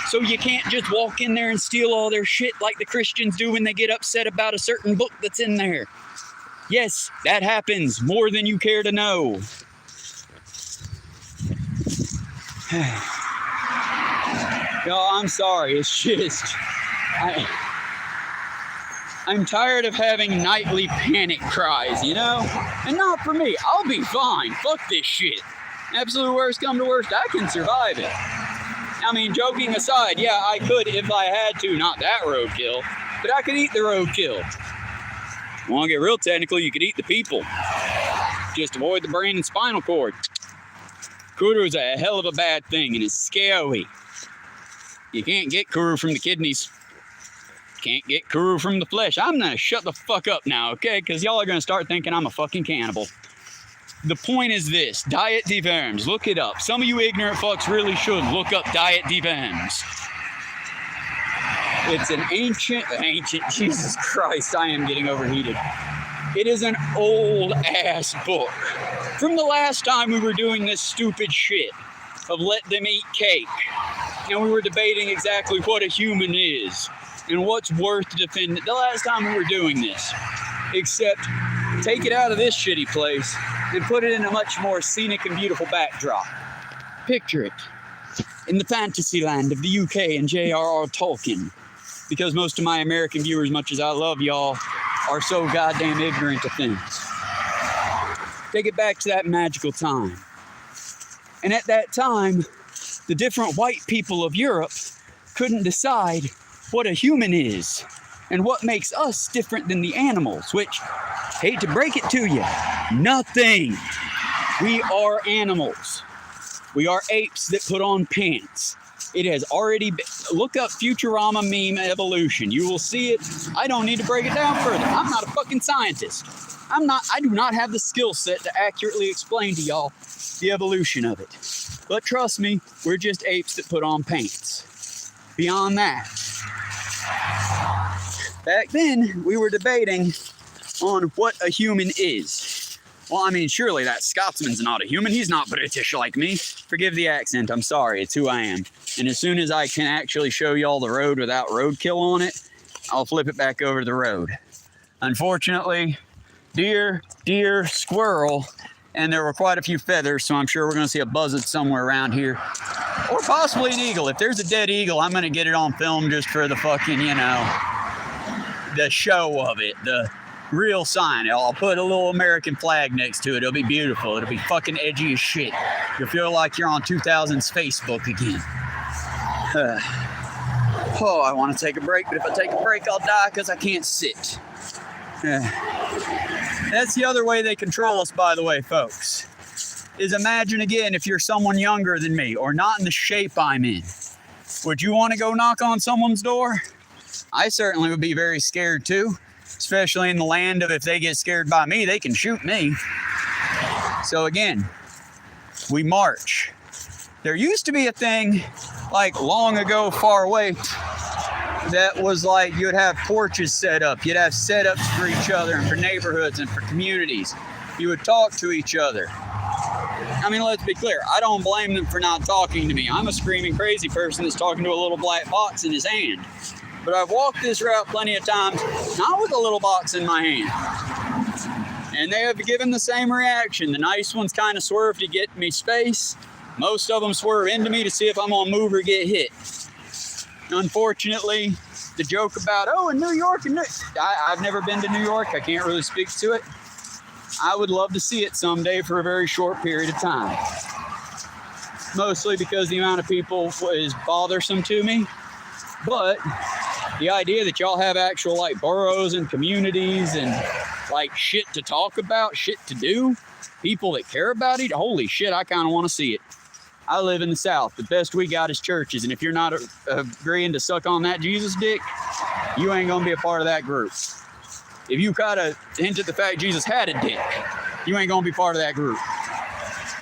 So you can't just walk in there and steal all their shit like the Christians do when they get upset about a certain book that's in there. Yes, that happens more than you care to know. Y'all, I'm sorry. It's just, I'm tired of having nightly panic cries, you know? And not for me. I'll be fine. Fuck this shit. Absolute worst come to worst, I can survive it. I mean, joking aside, yeah, I could if I had to. Not that roadkill. But I could eat the roadkill. Want to get real technical, you could eat the people. Just avoid the brain and spinal cord. Kuru is a hell of a bad thing, and it's scary. You can't get kuru from the kidneys. Can't get kuru from the flesh. I'm gonna shut the fuck up now, okay? Because y'all are gonna start thinking I'm a fucking cannibal. The point is this, Diet de Vermes, look it up. Some of you ignorant fucks really should look up Diet de Vermes. It's an ancient, Jesus Christ, I am getting overheated. It is an old ass book. From the last time we were doing this stupid shit of let them eat cake. And we were debating exactly what a human is and what's worth defending. The last time we were doing this. Except take it out of this shitty place and put it in a much more scenic and beautiful backdrop. Picture it in the fantasy land of the UK and J.R.R. Tolkien. Because most of my American viewers, much as I love y'all, are so goddamn ignorant of things. Take it back to that magical time. And at that time, the different white people of Europe couldn't decide what a human is and what makes us different than the animals, which, hate to break it to you, nothing. We are animals. We are apes that put on pants. It has already been, look up Futurama meme evolution. You will see it. I don't need to break it down further. I'm not a fucking scientist. I do not have the skill set to accurately explain to y'all the evolution of it. But trust me, we're just apes that put on pants. Beyond that, back then we were debating on what a human is. Well, I mean, surely that Scotsman's not a human. He's not British like me. Forgive the accent. I'm sorry. It's who I am. And as soon as I can actually show y'all the road without roadkill on it, I'll flip it back over to the road. Unfortunately, deer, squirrel, and there were quite a few feathers, so I'm sure we're going to see a buzzard somewhere around here. Or possibly an eagle. If there's a dead eagle, I'm going to get it on film just for the fucking, the show of it, the real sign. I'll put a little American flag next to it. It'll be beautiful. It'll be fucking edgy as shit. You'll feel like you're on 2000's Facebook again. I want to take a break, but if I take a break, I'll die because I can't sit. That's the other way they control us, by the way, folks. Is imagine again if you're someone younger than me or not in the shape I'm in. Would you want to go knock on someone's door? I certainly would be very scared too, especially in the land of if they get scared by me, they can shoot me. So again, we march. There used to be a thing like long ago, far away, that was like you'd have porches set up. You'd have setups for each other and for neighborhoods and for communities. You would talk to each other. I mean, let's be clear. I don't blame them for not talking to me. I'm a screaming crazy person that's talking to a little black box in his hand. But I've walked this route plenty of times, not with a little box in my hand. And they have given the same reaction. The nice ones kind of swerve to get me space. Most of them swerve into me to see if I'm gonna move or get hit. Unfortunately, the joke about, in New York, I've never been to New York. I can't really speak to it. I would love to see it someday for a very short period of time. Mostly because the amount of people is bothersome to me. But the idea that y'all have actual like boroughs and communities and like shit to talk about, shit to do, people that care about it, holy shit, I kind of want to see it. I live in the South. The best we got is churches. And if you're not agreeing to suck on that Jesus dick, you ain't going to be a part of that group. If you kind of hint at the fact Jesus had a dick, you ain't going to be part of that group.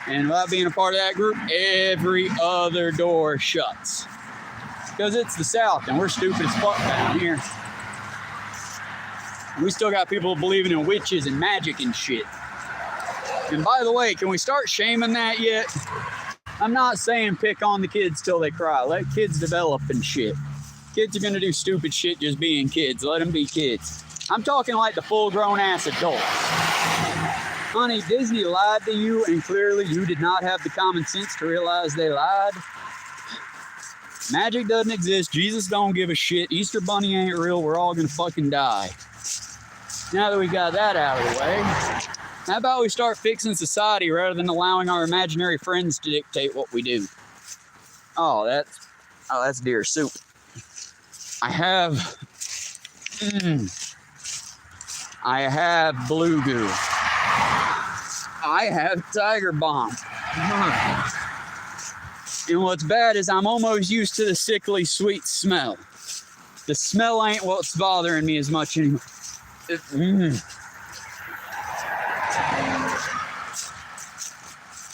And without being a part of that group, every other door shuts. Because it's the South and we're stupid as fuck down here. We still got people believing in witches and magic and shit. And by the way, can we start shaming that yet? I'm not saying pick on the kids till they cry. Let kids develop and shit. Kids are going to do stupid shit just being kids. Let them be kids. I'm talking like the full-grown ass adults. Honey, Disney lied to you, and clearly you did not have the common sense to realize they lied. Magic doesn't exist. Jesus don't give a shit. Easter Bunny ain't real. We're all going to fucking die. Now that we got that out of the way, how about we start fixing society rather than allowing our imaginary friends to dictate what we do? Oh, that's deer soup. I have blue goo. I have tiger bomb. And what's bad is I'm almost used to the sickly sweet smell. The smell ain't what's bothering me as much anymore.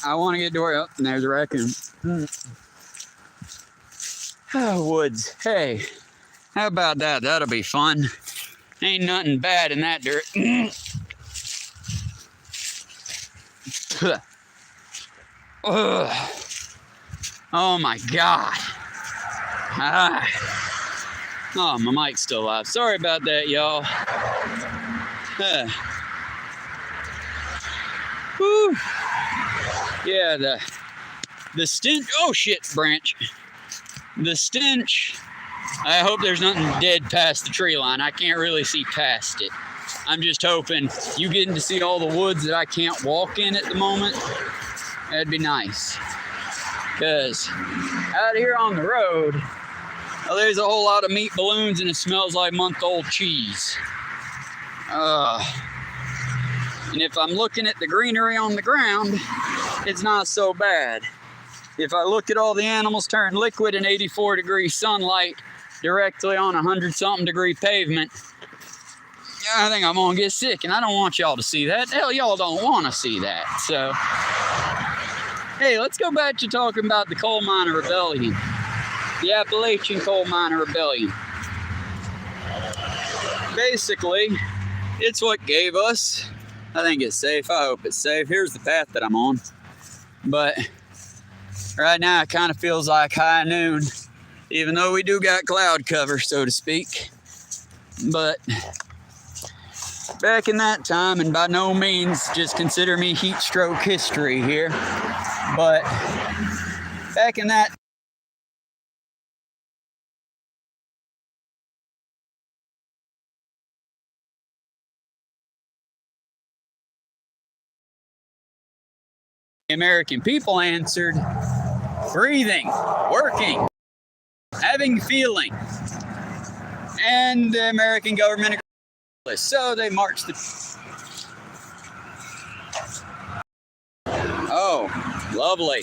I want to get to where, and there's a raccoon. Woods. Hey, how about that? That'll be fun. Ain't nothing bad in that dirt. Oh my God. Oh, my mic's still live. Sorry about that, y'all. Whew. Yeah, the stench. Oh shit, branch. The stench. I hope there's nothing dead past the tree line. I can't really see past it. I'm just hoping you getting to see all the woods that I can't walk in at the moment. That'd be nice. Because out here on the road, well, there's a whole lot of meat balloons and it smells like month-old cheese. And if I'm looking at the greenery on the ground, it's not so bad. If I look at all the animals turn liquid in 84-degree sunlight directly on 100-something degree pavement, I think I'm gonna get sick, and I don't want y'all to see that. Hell, y'all don't want to see that. So, hey, let's go back to talking about the coal miner rebellion, the Appalachian Coal Miner Rebellion. Basically, it's what gave us, I think it's safe, I hope it's safe. Here's the path that I'm on. But right now it kind of feels like high noon, even though we do got cloud cover, so to speak. But back in that time, and by no means just consider me heat stroke history here, but back in that the American people answered, breathing, working, having feeling. And the American government agreed. So they marched the... Oh, lovely.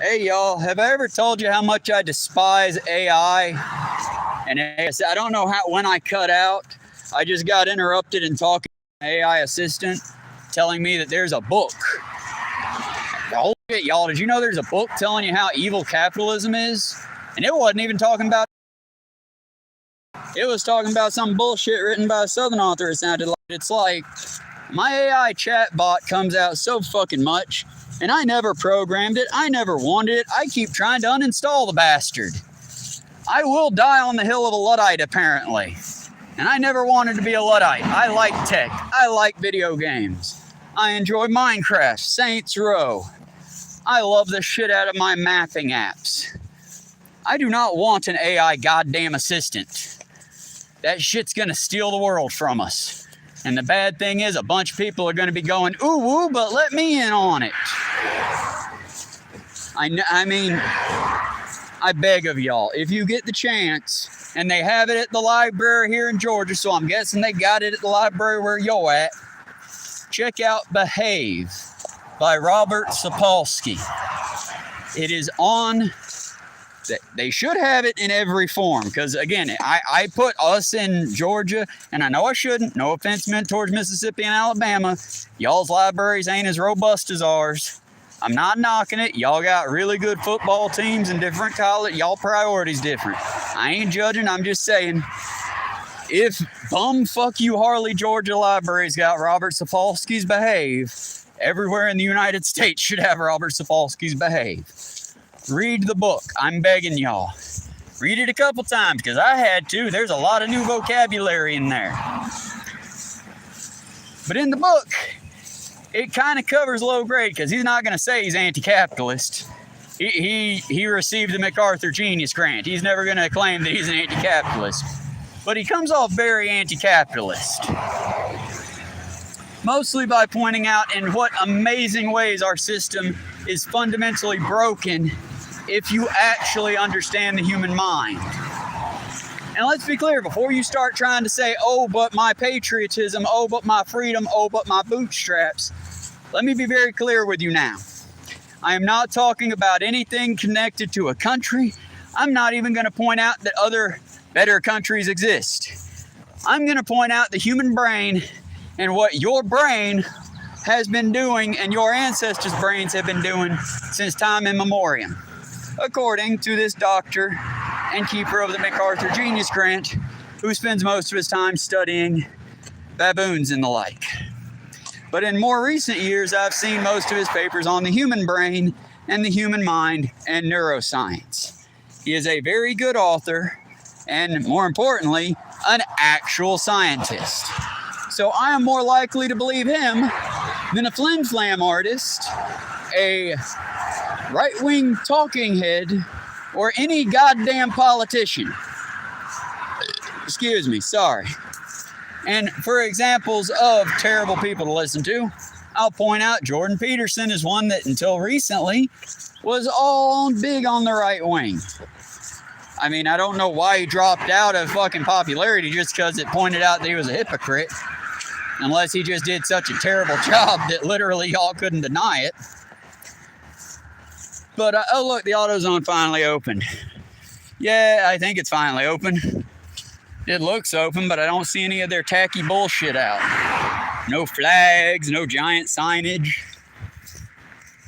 Hey, y'all, have I ever told you how much I despise AI? And I don't know when I cut out, I just got interrupted in talking to an AI assistant telling me that there's a book. Holy shit, y'all, did you know there's a book telling you how evil capitalism is? And it wasn't even talking about... It was talking about some bullshit written by a Southern author, it sounded like. It's like, my AI chatbot comes out so fucking much, and I never programmed it, I never wanted it, I keep trying to uninstall the bastard. I will die on the hill of a Luddite, apparently. And I never wanted to be a Luddite. I like tech, I like video games. I enjoy Minecraft, Saints Row. I love the shit out of my mapping apps. I do not want an AI goddamn assistant. That shit's gonna steal the world from us. And the bad thing is, a bunch of people are gonna be going, ooh, woo, but let me in on it. I mean, I beg of y'all, if you get the chance, and they have it at the library here in Georgia, so I'm guessing they got it at the library where you're at, check out Behave by Robert Sapolsky. It is on... They should have it in every form, because again, I put us in Georgia, and I know I shouldn't, no offense meant towards Mississippi and Alabama. Y'all's libraries ain't as robust as ours. I'm not knocking it. Y'all got really good football teams and different college. Y'all priorities different. I ain't judging. I'm just saying, if bumfuck you Harley, Georgia libraries got Robert Sapolsky's Behave, everywhere in the United States should have Robert Sapolsky's Behave. Read the book. I'm begging y'all. Read it a couple times, because I had to. There's a lot of new vocabulary in there. But in the book, it kind of covers low grade, because he's not going to say he's anti-capitalist. He received the MacArthur Genius Grant. He's never going to claim that he's an anti-capitalist. But he comes off very anti-capitalist. Mostly by pointing out in what amazing ways our system is fundamentally broken if you actually understand the human mind. And let's be clear, before you start trying to say, oh, but my patriotism, oh, but my freedom, oh, but my bootstraps, let me be very clear with you now. I am not talking about anything connected to a country. I'm not even going to point out that other better countries exist. I'm going to point out the human brain and what your brain has been doing and your ancestors' brains have been doing since time immemorial, according to this doctor and keeper of the MacArthur Genius Grant, who spends most of his time studying baboons and the like. But in more recent years, I've seen most of his papers on the human brain and the human mind and neuroscience. He is a very good author and, more importantly, an actual scientist. So I am more likely to believe him than a flim-flam artist, a right-wing talking head, or any goddamn politician. Excuse me, sorry. And for examples of terrible people to listen to, I'll point out Jordan Peterson is one that until recently was all big on the right wing. I mean, I don't know why he dropped out of fucking popularity just because it pointed out that he was a hypocrite. Unless he just did such a terrible job that literally y'all couldn't deny it. But, oh look, the AutoZone finally opened. Yeah, I think it's finally open. It looks open, but I don't see any of their tacky bullshit out. No flags, no giant signage,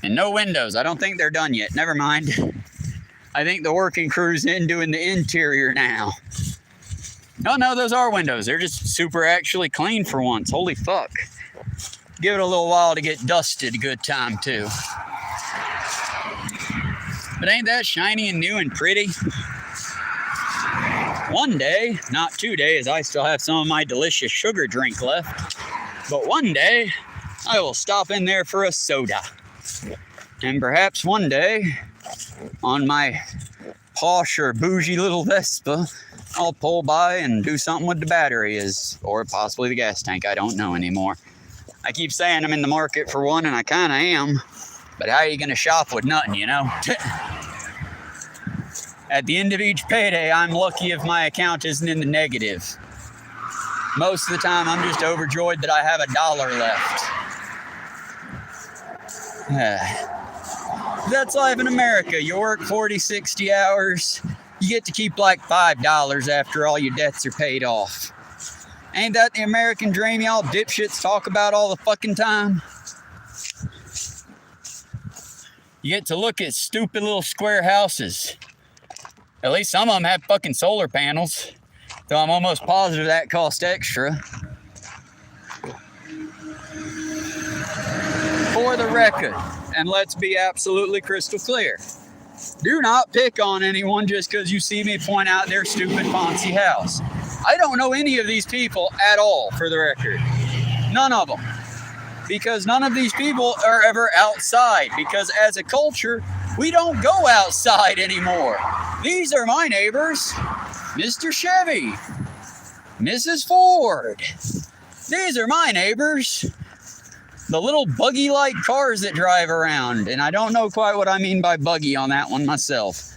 and no windows. I don't think they're done yet. Never mind. I think the working crew's in doing the interior now. Oh no, those are windows. They're just super actually clean for once. Holy fuck. Give it a little while to get dusted. Good time too. But ain't that shiny and new and pretty? One day, not 2 days, I still have some of my delicious sugar drink left. But one day, I will stop in there for a soda. And perhaps one day, on my posh or bougie little Vespa, I'll pull by and do something with the battery, or possibly the gas tank. I don't know anymore. I keep saying I'm in the market for one, and I kind of am. But how are you going to shop with nothing, you know? At the end of each payday, I'm lucky if my account isn't in the negative. Most of the time, I'm just overjoyed that I have $1 left. That's life in America. You work 40, 60 hours. You get to keep like $5 after all your debts are paid off. Ain't that the American dream y'all dipshits talk about all the fucking time? You get to look at stupid little square houses. At least some of them have fucking solar panels. Though I'm almost positive that cost extra. For the record, and let's be absolutely crystal clear, do not pick on anyone just because you see me point out their stupid Ponzi house. I don't know any of these people at all, for the record. None of them. Because none of these people are ever outside. Because as a culture, we don't go outside anymore. These are my neighbors. Mr. Chevy. Mrs. Ford. These are my neighbors. The little buggy-like cars that drive around. And I don't know quite what I mean by buggy on that one myself.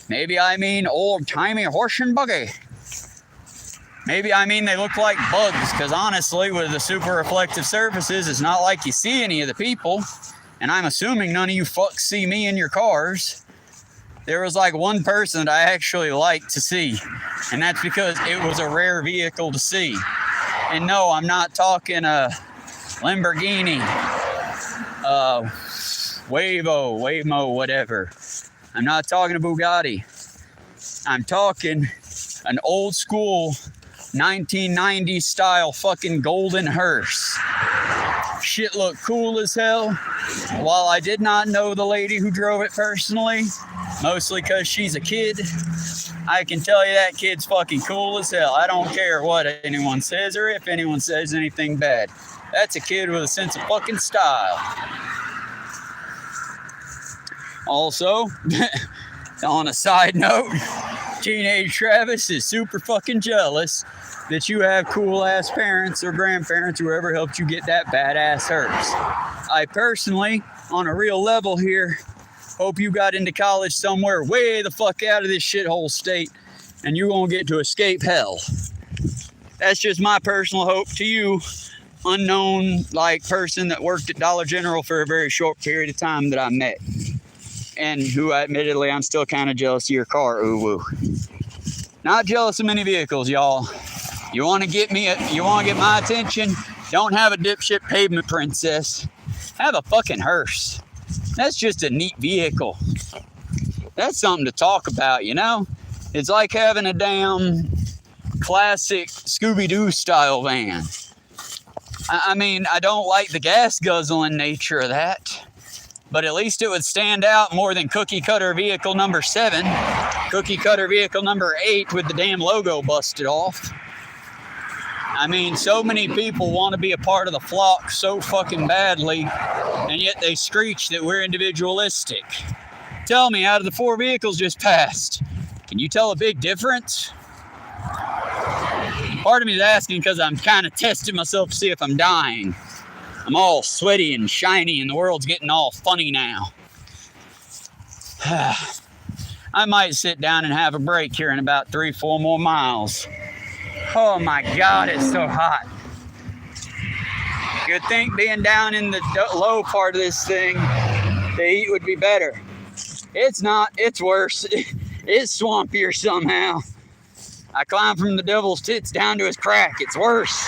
Maybe I mean old-timey horse and buggy. Maybe I mean they look like bugs, because honestly, with the super reflective surfaces, it's not like you see any of the people. And I'm assuming none of you fucks see me in your cars. There was like one person that I actually liked to see, and that's because it was a rare vehicle to see. And no, I'm not talking a Lamborghini, Waymo, whatever. I'm not talking a Bugatti. I'm talking an old school 1990s style fucking golden hearse. Shit looked cool as hell. While I did not know the lady who drove it personally, mostly because she's a kid, I can tell you that kid's fucking cool as hell. I don't care what anyone says or if anyone says anything bad. That's a kid with a sense of fucking style. Also, on a side note, teenage Travis is super fucking jealous that you have cool ass parents or grandparents, whoever helped you get that badass hearse. I personally, on a real level here, hope you got into college somewhere way the fuck out of this shithole state and you're gonna get to escape hell. That's just my personal hope to you, unknown like person that worked at Dollar General for a very short period of time that I met. And who admittedly I'm still kind of jealous of your car, ooh woo. Not jealous of many vehicles, y'all. You want to get my attention? Don't have a dipshit pavement princess. Have a fucking hearse. That's just a neat vehicle. That's something to talk about, you know? It's like having a damn classic Scooby-Doo style van. I mean, I don't like the gas guzzling nature of that, but at least it would stand out more than cookie cutter vehicle number 7, cookie cutter vehicle number 8 with the damn logo busted off. I mean, so many people want to be a part of the flock so fucking badly, and yet they screech that we're individualistic. Tell me, out of the 4 vehicles just passed, can you tell a big difference? Part of me is asking because I'm kind of testing myself to see if I'm dying. I'm all sweaty and shiny, and the world's getting all funny now. I might sit down and have a break here in about 3-4 more miles. Oh my God, it's so hot. You'd think being down in the low part of this thing, the heat would be better. It's not, it's worse. It's swampier somehow. I climbed from the devil's tits down to his crack. It's worse.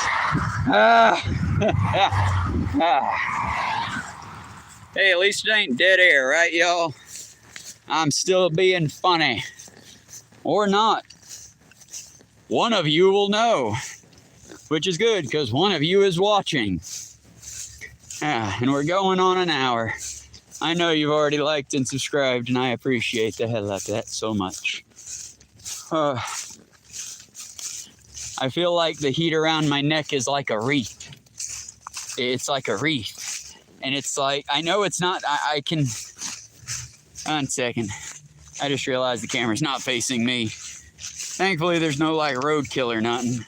Hey, at least it ain't dead air, right, y'all? I'm still being funny. Or not. One of you will know. Which is good, because one of you is watching. And we're going on an hour. I know you've already liked and subscribed, and I appreciate the hell out of that so much. I feel like the heat around my neck is like a wreath. It's like a wreath. And it's like, I know it's not, I can... 1 second. I just realized the camera's not facing me. Thankfully, there's no, like, roadkill or nothing.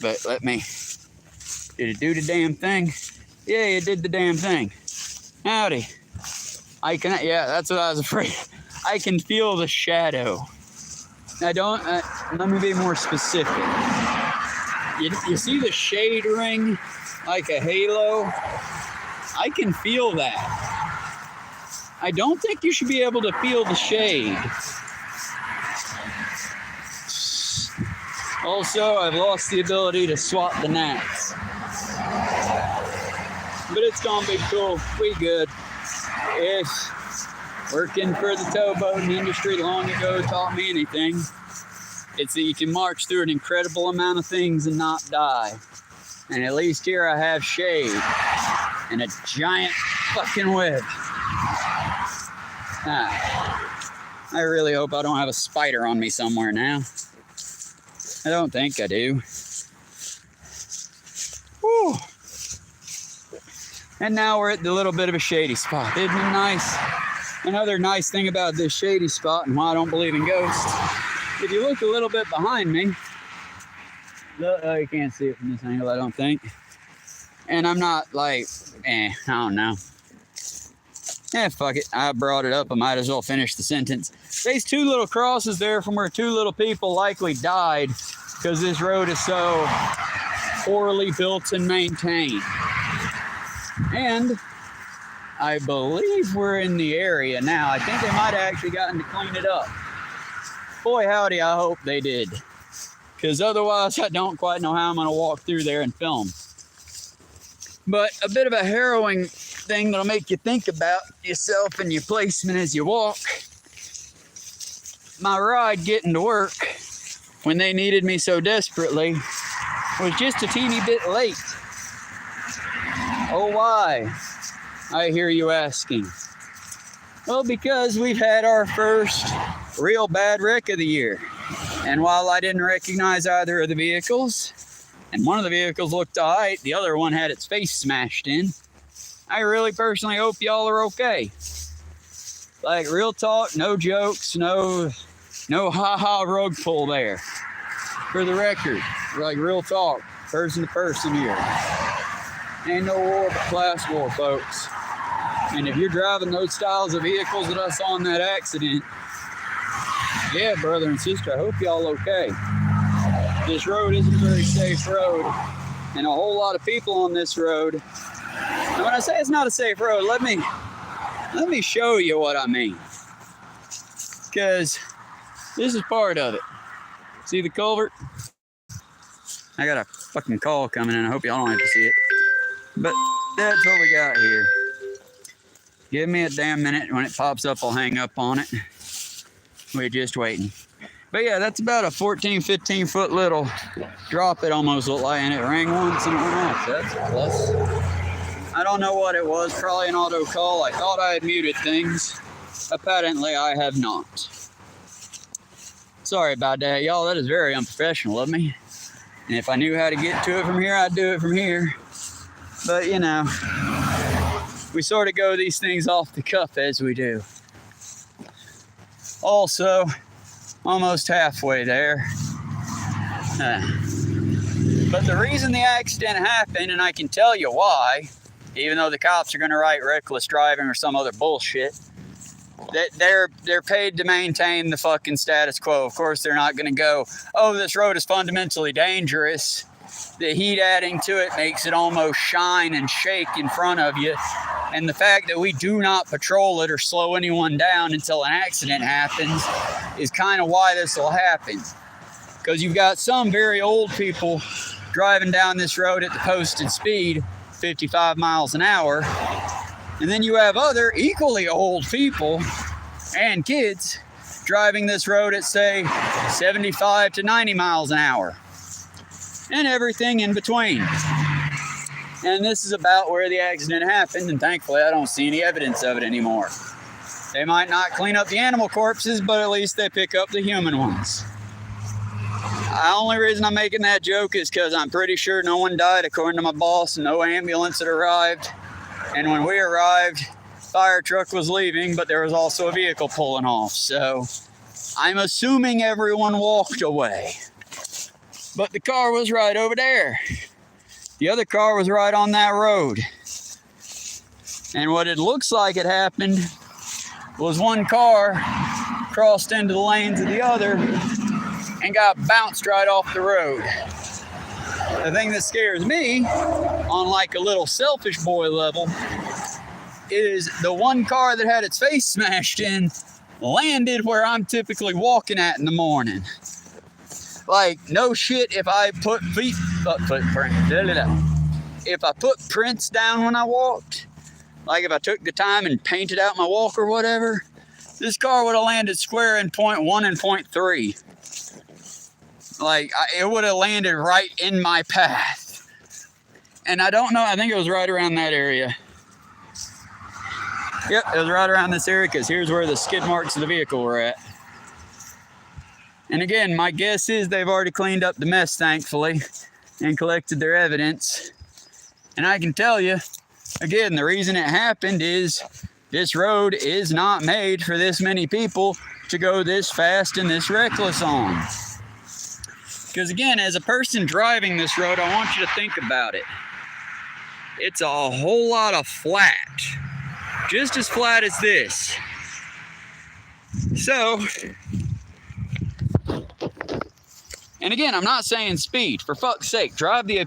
But let me... Did it do the damn thing? Yeah, it did the damn thing. Howdy. I can... Yeah, that's what I was afraid. I can feel the shadow. I don't... let me be more specific. You see the shade ring? Like a halo? I can feel that. I don't think you should be able to feel the shade. Also, I've lost the ability to swat the gnats. But it's gonna be cool. We good. If working for the towboating industry long ago taught me anything, it's that you can march through an incredible amount of things and not die. And at least here I have shade and a giant fucking web. I really hope I don't have a spider on me somewhere now. I don't think I do. Whew. And now we're at the little bit of a shady spot. Isn't it nice? Another nice thing about this shady spot and why I don't believe in ghosts. If you look a little bit behind me, you can't see it from this angle, I don't think. And I'm not like, I don't know. Fuck it. I brought it up. I might as well finish the sentence. There's 2 little crosses there from where 2 little people likely died because this road is so poorly built and maintained. And I believe we're in the area now. I think they might have actually gotten to clean it up. Boy, howdy, I hope they did. Because otherwise, I don't quite know how I'm going to walk through there and film. But a bit of a harrowing thing that'll make you think about yourself and your placement as you walk. My ride getting to work when they needed me so desperately was just a teeny bit late. Oh, why? I hear you asking. Well, because we've had our first real bad wreck of the year. And while I didn't recognize either of the vehicles, and one of the vehicles looked all right, the other one had its face smashed in, I really personally hope y'all are okay. Like, real talk, no jokes, no ha-ha rug pull there. For the record, like, real talk, person to person here. Ain't no war but class war, folks. And if you're driving those styles of vehicles that I saw in that accident, yeah, brother and sister, I hope y'all okay. This road isn't a very safe road, and a whole lot of people on this road. And when I say it's not a safe road, let me show you what I mean. Because this is part of it. See the culvert? I got a fucking call coming in. I hope y'all don't have to see it. But that's what we got here. Give me a damn minute. When it pops up, I'll hang up on it. We're just waiting. But yeah, that's about a 14, 15 foot little drop it almost looked like. And it rang once and it went off. So that's a plus. I don't know what it was. Probably an auto call. I thought I had muted things. Apparently, I have not. Sorry about that, y'all. That is very unprofessional of me. And if I knew how to get to it from here, I'd do it from here. But, you know, we sort of go these things off the cuff as we do. Also, almost halfway there. But the reason the accident happened, and I can tell you why, even though the cops are going to write reckless driving or some other bullshit, that they're paid to maintain the fucking status quo. Of course, they're not going to go, oh, this road is fundamentally dangerous. The heat adding to it makes it almost shine and shake in front of you. And the fact that we do not patrol it or slow anyone down until an accident happens is kind of why this will happen. Because you've got some very old people driving down this road at the posted speed, 55 miles an hour. And then you have other equally old people and kids driving this road at, say, 75 to 90 miles an hour. And everything in between. And this is about where the accident happened, and thankfully I don't see any evidence of it anymore. They might not clean up the animal corpses, but at least they pick up the human ones. The only reason I'm making that joke is because I'm pretty sure no one died, according to my boss, and no ambulance had arrived. And when we arrived, fire truck was leaving, but there was also a vehicle pulling off. So I'm assuming everyone walked away. But the car was right over there. The other car was right on that road. And what it looks like it happened was one car crossed into the lanes of the other and got bounced right off the road. The thing that scares me, on like a little selfish boy level, is the one car that had its face smashed in landed where I'm typically walking at in the morning. Like, no shit, if I put prints down when I walked, like if I took the time and painted out my walk or whatever, this car would have landed square in point 1 and point 3. Like, it would have landed right in my path. And I don't know, I think it was right around that area. Yep, it was right around this area, because here's where the skid marks of the vehicle were at. And again, my guess is they've already cleaned up the mess, thankfully, and collected their evidence. And I can tell you, again, the reason it happened is this road is not made for this many people to go this fast and this reckless on. Because again, as a person driving this road, I want you to think about it. It's a whole lot of flat. Just as flat as this. So, and again, I'm not saying speed. For fuck's sake, drive either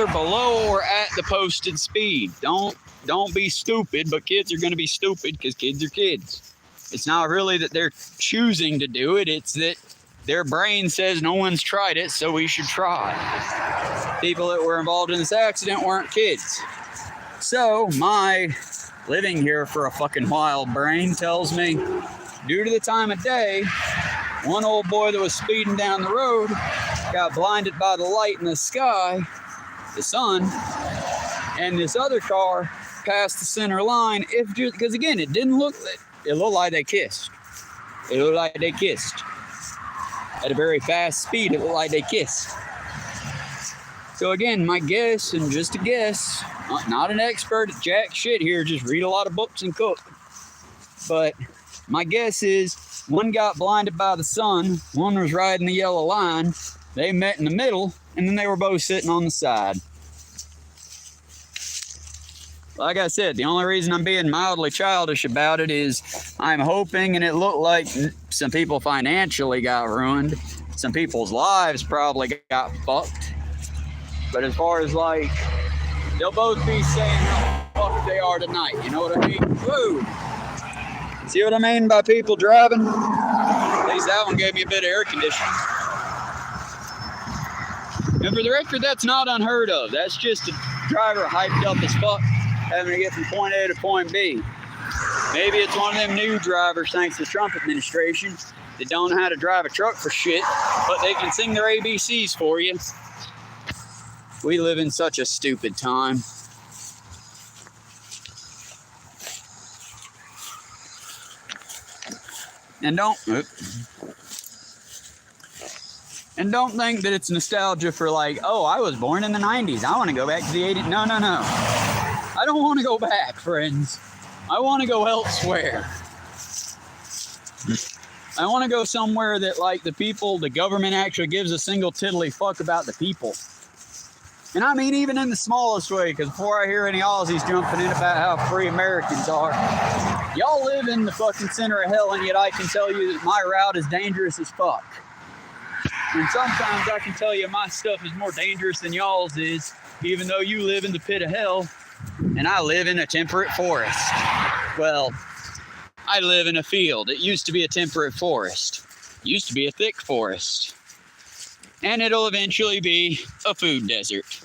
below or at the posted speed. Don't be stupid, but kids are going to be stupid because kids are kids. It's not really that they're choosing to do it. It's that their brain says no one's tried it, so we should try. People that were involved in this accident weren't kids. So my living here for a fucking while brain tells me, due to the time of day, one old boy that was speeding down the road got blinded by the light in the sky, the sun, and this other car passed the center line. Because again, it looked like they kissed. It looked like they kissed. At a very fast speed, it looked like they kissed. So again, my guess, and just a guess, not an expert at jack shit here, just read a lot of books and cook. But my guess is one got blinded by the sun, one was riding the yellow line, they met in the middle, and then they were both sitting on the side. Like I said, the only reason I'm being mildly childish about it is I'm hoping, and it looked like some people financially got ruined. Some people's lives probably got fucked. But as far as like, they'll both be saying how fucked they are tonight. You know what I mean? Woo! See what I mean by people driving? At least that one gave me a bit of air conditioning. And for the record, that's not unheard of. That's just a driver hyped up as fuck, having to get from point A to point B. Maybe it's one of them new drivers, thanks to the Trump administration, that don't know how to drive a truck for shit, but they can sing their ABCs for you. We live in such a stupid time. And don't think that it's nostalgia for like, oh, I was born in the 90s. I want to go back to the 80s. No. I don't want to go back, friends. I want to go elsewhere. I want to go somewhere that like the government actually gives a single tiddly fuck about the people. And I mean, even in the smallest way, because before I hear any Aussies jumping in about how free Americans are, y'all live in the fucking center of hell, and yet I can tell you that my route is dangerous as fuck. And sometimes I can tell you my stuff is more dangerous than y'all's is, even though you live in the pit of hell, and I live in a temperate forest. Well, I live in a field. It used to be a temperate forest. used to be a thick forest. And it'll eventually be a food desert.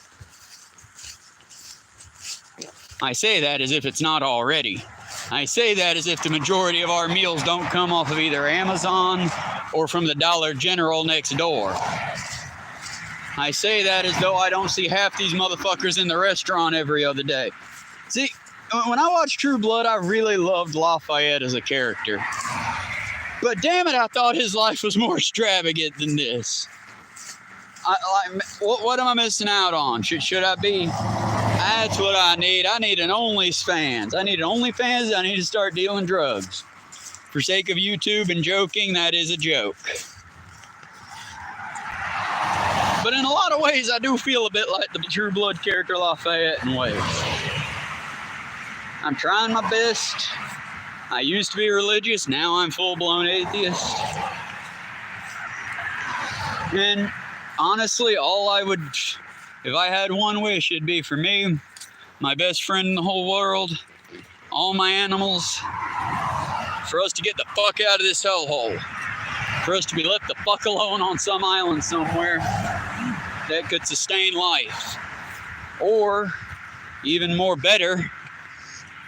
I say that as if it's not already. I say that as if the majority of our meals don't come off of either Amazon or from the Dollar General next door. I say that as though I don't see half these motherfuckers in the restaurant every other day. See, when I watched True Blood, I really loved Lafayette as a character. But damn it, I thought his life was more extravagant than this. What am I missing out on? Should I be? That's what I need. I need an OnlyFans. I need an OnlyFans. I need to start dealing drugs. For sake of YouTube and joking, that is a joke. But in a lot of ways, I do feel a bit like the True Blood character Lafayette in ways. I'm trying my best. I used to be religious. Now I'm full-blown atheist. And honestly, all I would, if I had one wish, it'd be for me, my best friend in the whole world, all my animals, for us to get the fuck out of this hellhole. For us to be left the fuck alone on some island somewhere that could sustain life. Or, even more better,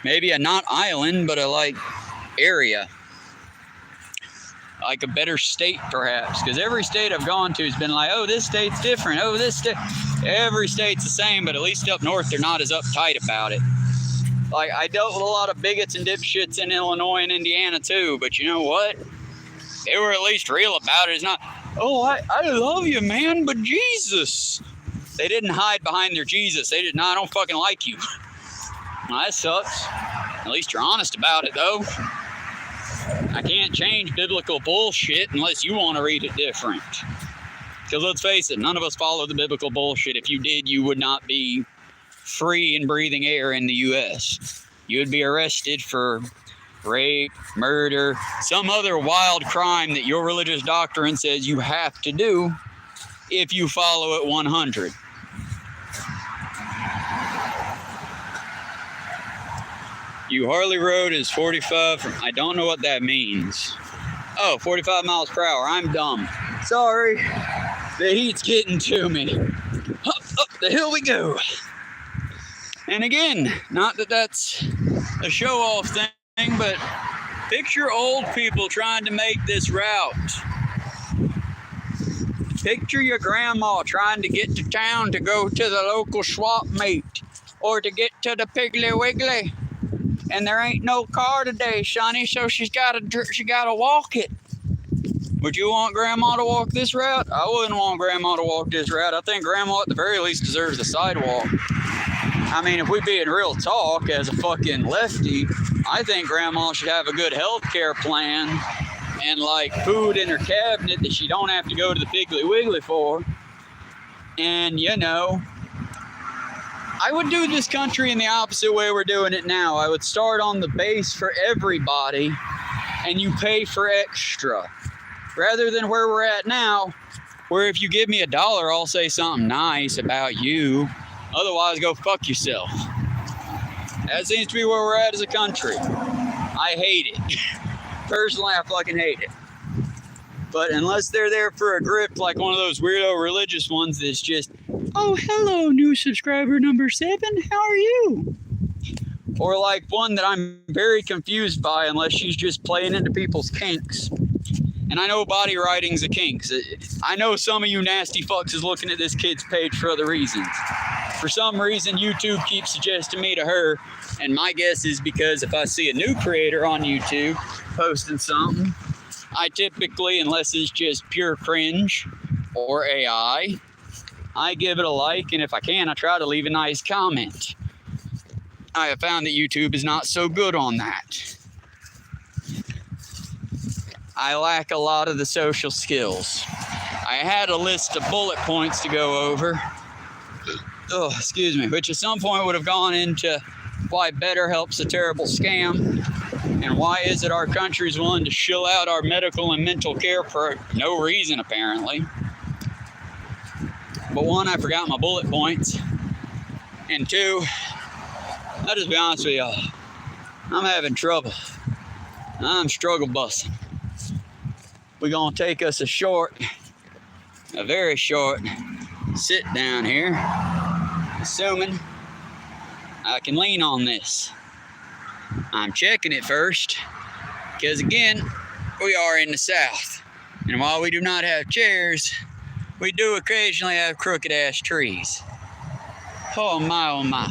maybe a not island, but a area. Like a better state, perhaps. Because every state I've gone to has been like, oh, this state's different. Oh, this state. Every state's the same, but at least up north, they're not as uptight about it. Like, I dealt with a lot of bigots and dipshits in Illinois and Indiana, too. But you know what? They were at least real about it. It's not, oh, I love you, man, but Jesus. They didn't hide behind their Jesus. They did not, I don't fucking like you. Well, that sucks. At least you're honest about it, though. I can't change biblical bullshit unless you want to read it different. Because let's face it, none of us follow the biblical bullshit. If you did, you would not be free and breathing air in the U.S. You would be arrested for rape, murder, some other wild crime that your religious doctrine says you have to do if you follow it 100. You Harley Road is 45. I don't know what that means. Oh, 45 miles per hour. I'm dumb. Sorry. The heat's getting to me. Up the hill we go. And again, not that that's a show-off thing, but picture old people trying to make this route. Picture your grandma trying to get to town to go to the local swap meet or to get to the Piggly Wiggly. And there ain't no car today, Sonny, so she gotta walk it. Would you want Grandma to walk this route? I wouldn't want Grandma to walk this route. I think Grandma at the very least deserves the sidewalk. I mean, if we be in real talk as a fucking lefty, I think Grandma should have a good health care plan and food in her cabinet that she don't have to go to the Piggly Wiggly for. And I would do this country in the opposite way we're doing it now. I would start on the base for everybody, and you pay for extra. Rather than where we're at now, where if you give me $1, I'll say something nice about you. Otherwise, go fuck yourself. That seems to be where we're at as a country. I hate it. Personally, I fucking hate it. But unless they're there for a grift like one of those weirdo religious ones that's just, oh, hello, new subscriber number 7, how are you? Or one that I'm very confused by unless she's just playing into people's kinks. And I know body writing's a kink. I know some of you nasty fucks is looking at this kid's page for other reasons. For some reason, YouTube keeps suggesting me to her. And my guess is because if I see a new creator on YouTube posting something, I typically, unless it's just pure cringe or AI, I give it a like, and if I can, I try to leave a nice comment. I have found that YouTube is not so good on that. I lack a lot of the social skills. I had a list of bullet points to go over. Oh, excuse me, which at some point would have gone into why BetterHelp's a terrible scam. And why is it our country's willing to shill out our medical and mental care for no reason, apparently? But one, I forgot my bullet points. And two, I'll just be honest with y'all, I'm having trouble. I'm struggle busting. we're going to take us a very short sit down here, assuming I can lean on this. I'm checking it first, because again, we are in the South, and while we do not have chairs, we do occasionally have crooked ass trees. Oh my.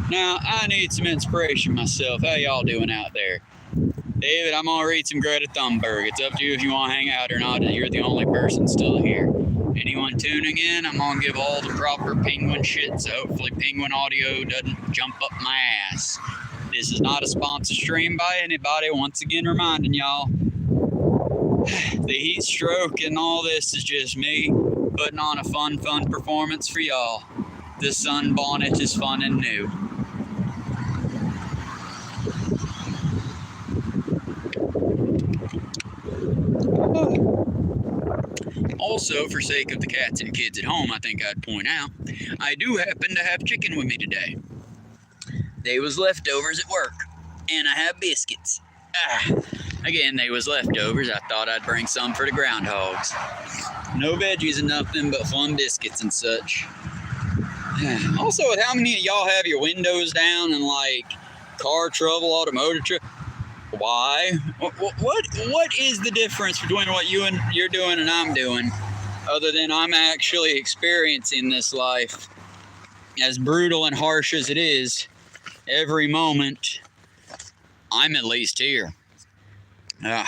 Now, I need some inspiration myself. How y'all doing out there? David, I'm gonna read some Greta Thunberg. It's up to you if you want to hang out or not. You're the only person still here. Anyone tuning in, I'm gonna give all the proper penguin shit, so hopefully penguin audio doesn't jump up my ass. This is not a sponsored stream by anybody. Once again, reminding y'all, the heat stroke and all this is just me putting on a fun performance for y'all. The sunbonnet is fun and new. Also, for sake of the cats and kids at home, I think I'd point out, I do happen to have chicken with me today. They was leftovers at work, and I have biscuits. Again, they was leftovers. I thought I'd bring some for the groundhogs. No veggies and nothing but fun biscuits and such. Also, how many of y'all have your windows down and like car trouble, automotive trouble? Why? What is the difference between what you're doing and I'm doing, other than I'm actually experiencing this life, as brutal and harsh as it is? Every moment, I'm at least here. I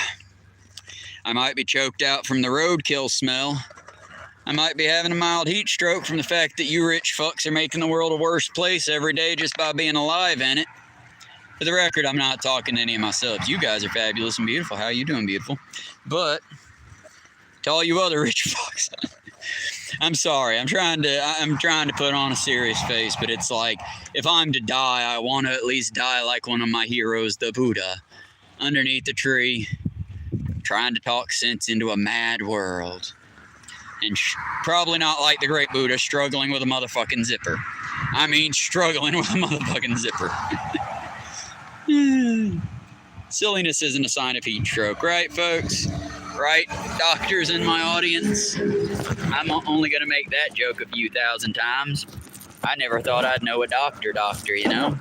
might be choked out from the roadkill smell. I might be having a mild heat stroke from the fact that you rich fucks are making the world a worse place every day just by being alive in it. For the record, I'm not talking to any of myself. You guys are fabulous and beautiful. How are you doing, beautiful? But to all you other rich fucks, I'm sorry. I'm trying to put on a serious face, but it's like, if I'm to die, I want to at least die like one of my heroes, the Buddha, underneath the tree, trying to talk sense into a mad world. And probably not like the great Buddha, struggling with a motherfucking zipper. I mean, struggling with a motherfucking zipper. Silliness isn't a sign of heat stroke, right, folks? Right, doctors in my audience? I'm only going to make that joke a few thousand times. I never thought I'd know a doctor, you know?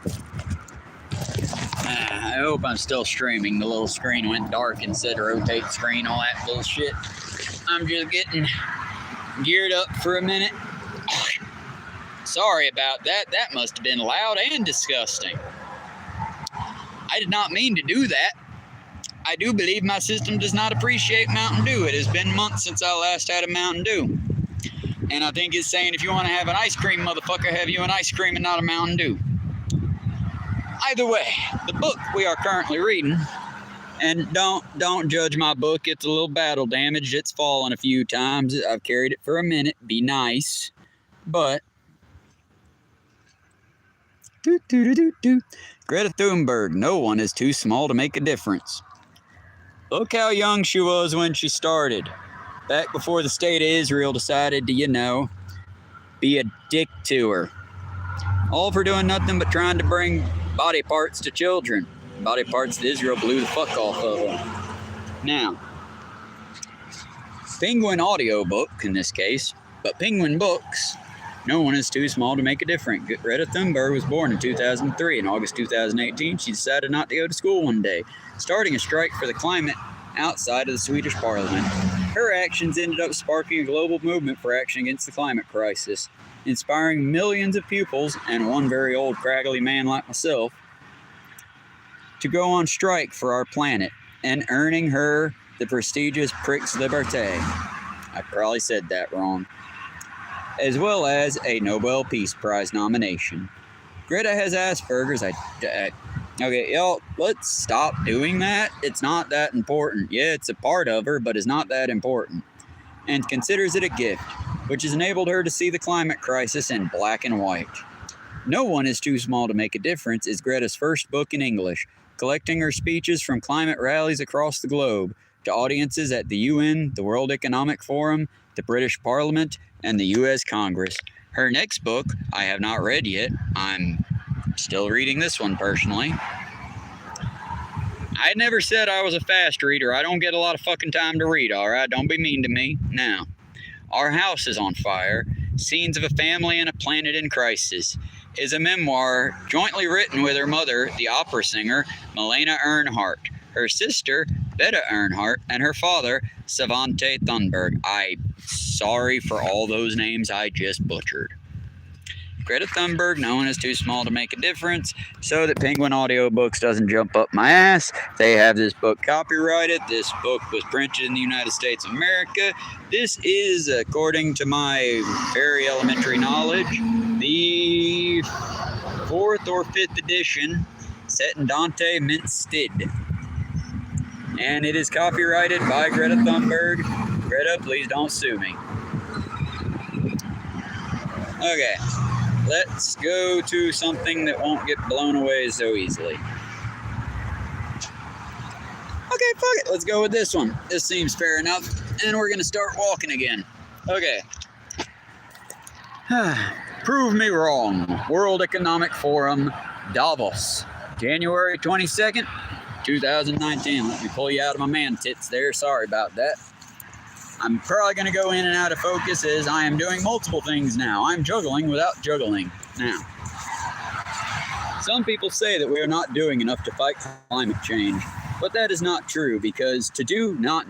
I hope I'm still streaming. The little screen went dark and said rotate screen, all that bullshit. I'm just getting geared up for a minute. Sorry about that. That must have been loud and disgusting. I did not mean to do that. I do believe my system does not appreciate Mountain Dew. It has been months since I last had a Mountain Dew. And I think it's saying, if you want to have an ice cream, motherfucker, have you an ice cream and not a Mountain Dew. Either way, the book we are currently reading, and don't judge my book. It's a little battle damaged. It's fallen a few times. I've carried it for a minute. Be nice. But Greta Thunberg, no one is too small to make a difference. Look how young she was when she started. Back before the state of Israel decided to, be a dick to her. All for doing nothing but trying to bring body parts to children. Body parts that Israel blew the fuck off of them. Now, Penguin audiobook in this case, but Penguin books, no one is too small to make a difference. Greta Thunberg was born in 2003. In August 2018, she decided not to go to school one day, starting a strike for the climate outside of the Swedish parliament. Her actions ended up sparking a global movement for action against the climate crisis, inspiring millions of pupils, and one very old craggly man like myself, to go on strike for our planet, and earning her the prestigious Prix Liberté. I probably said that wrong. As well as a Nobel Peace Prize nomination. Greta has Asperger's. Okay, y'all, let's stop doing that. It's not that important. Yeah, it's a part of her, but it's not that important. And considers it a gift, which has enabled her to see the climate crisis in black and white. No One is Too Small to Make a Difference is Greta's first book in English, collecting her speeches from climate rallies across the globe to audiences at the UN, the World Economic Forum, the British Parliament, and the U.S. Congress. Her next book, I have not read yet. I'm still reading this one personally. I never said I was a fast reader. I don't get a lot of fucking time to read, alright? Don't be mean to me. Now, Our House is on Fire, Scenes of a Family and a Planet in Crisis, is a memoir jointly written with her mother, the opera singer Milena Earnhardt, her sister, Betta Earnhardt, and her father, Svante Thunberg. I'm sorry for all those names I just butchered. Greta Thunberg, known as Too Small to Make a Difference, so that Penguin Audiobooks doesn't jump up my ass. They have this book copyrighted. This book was printed in the United States of America. This is, according to my very elementary knowledge, the 4th or 5th edition set in Dante Minstead. And it is copyrighted by Greta Thunberg. Greta, please don't sue me. Okay. Let's go to something that won't get blown away so easily. Okay, fuck it. Let's go with this one. This seems fair enough. And we're going to start walking again. Okay. Prove me wrong. World Economic Forum, Davos. January 22nd, 2019. Let me pull you out of my man tits there. Sorry about that. I'm probably going to go in and out of focus as I am doing multiple things now. I'm juggling without juggling now. Some people say that we are not doing enough to fight climate change, but that is not true because to not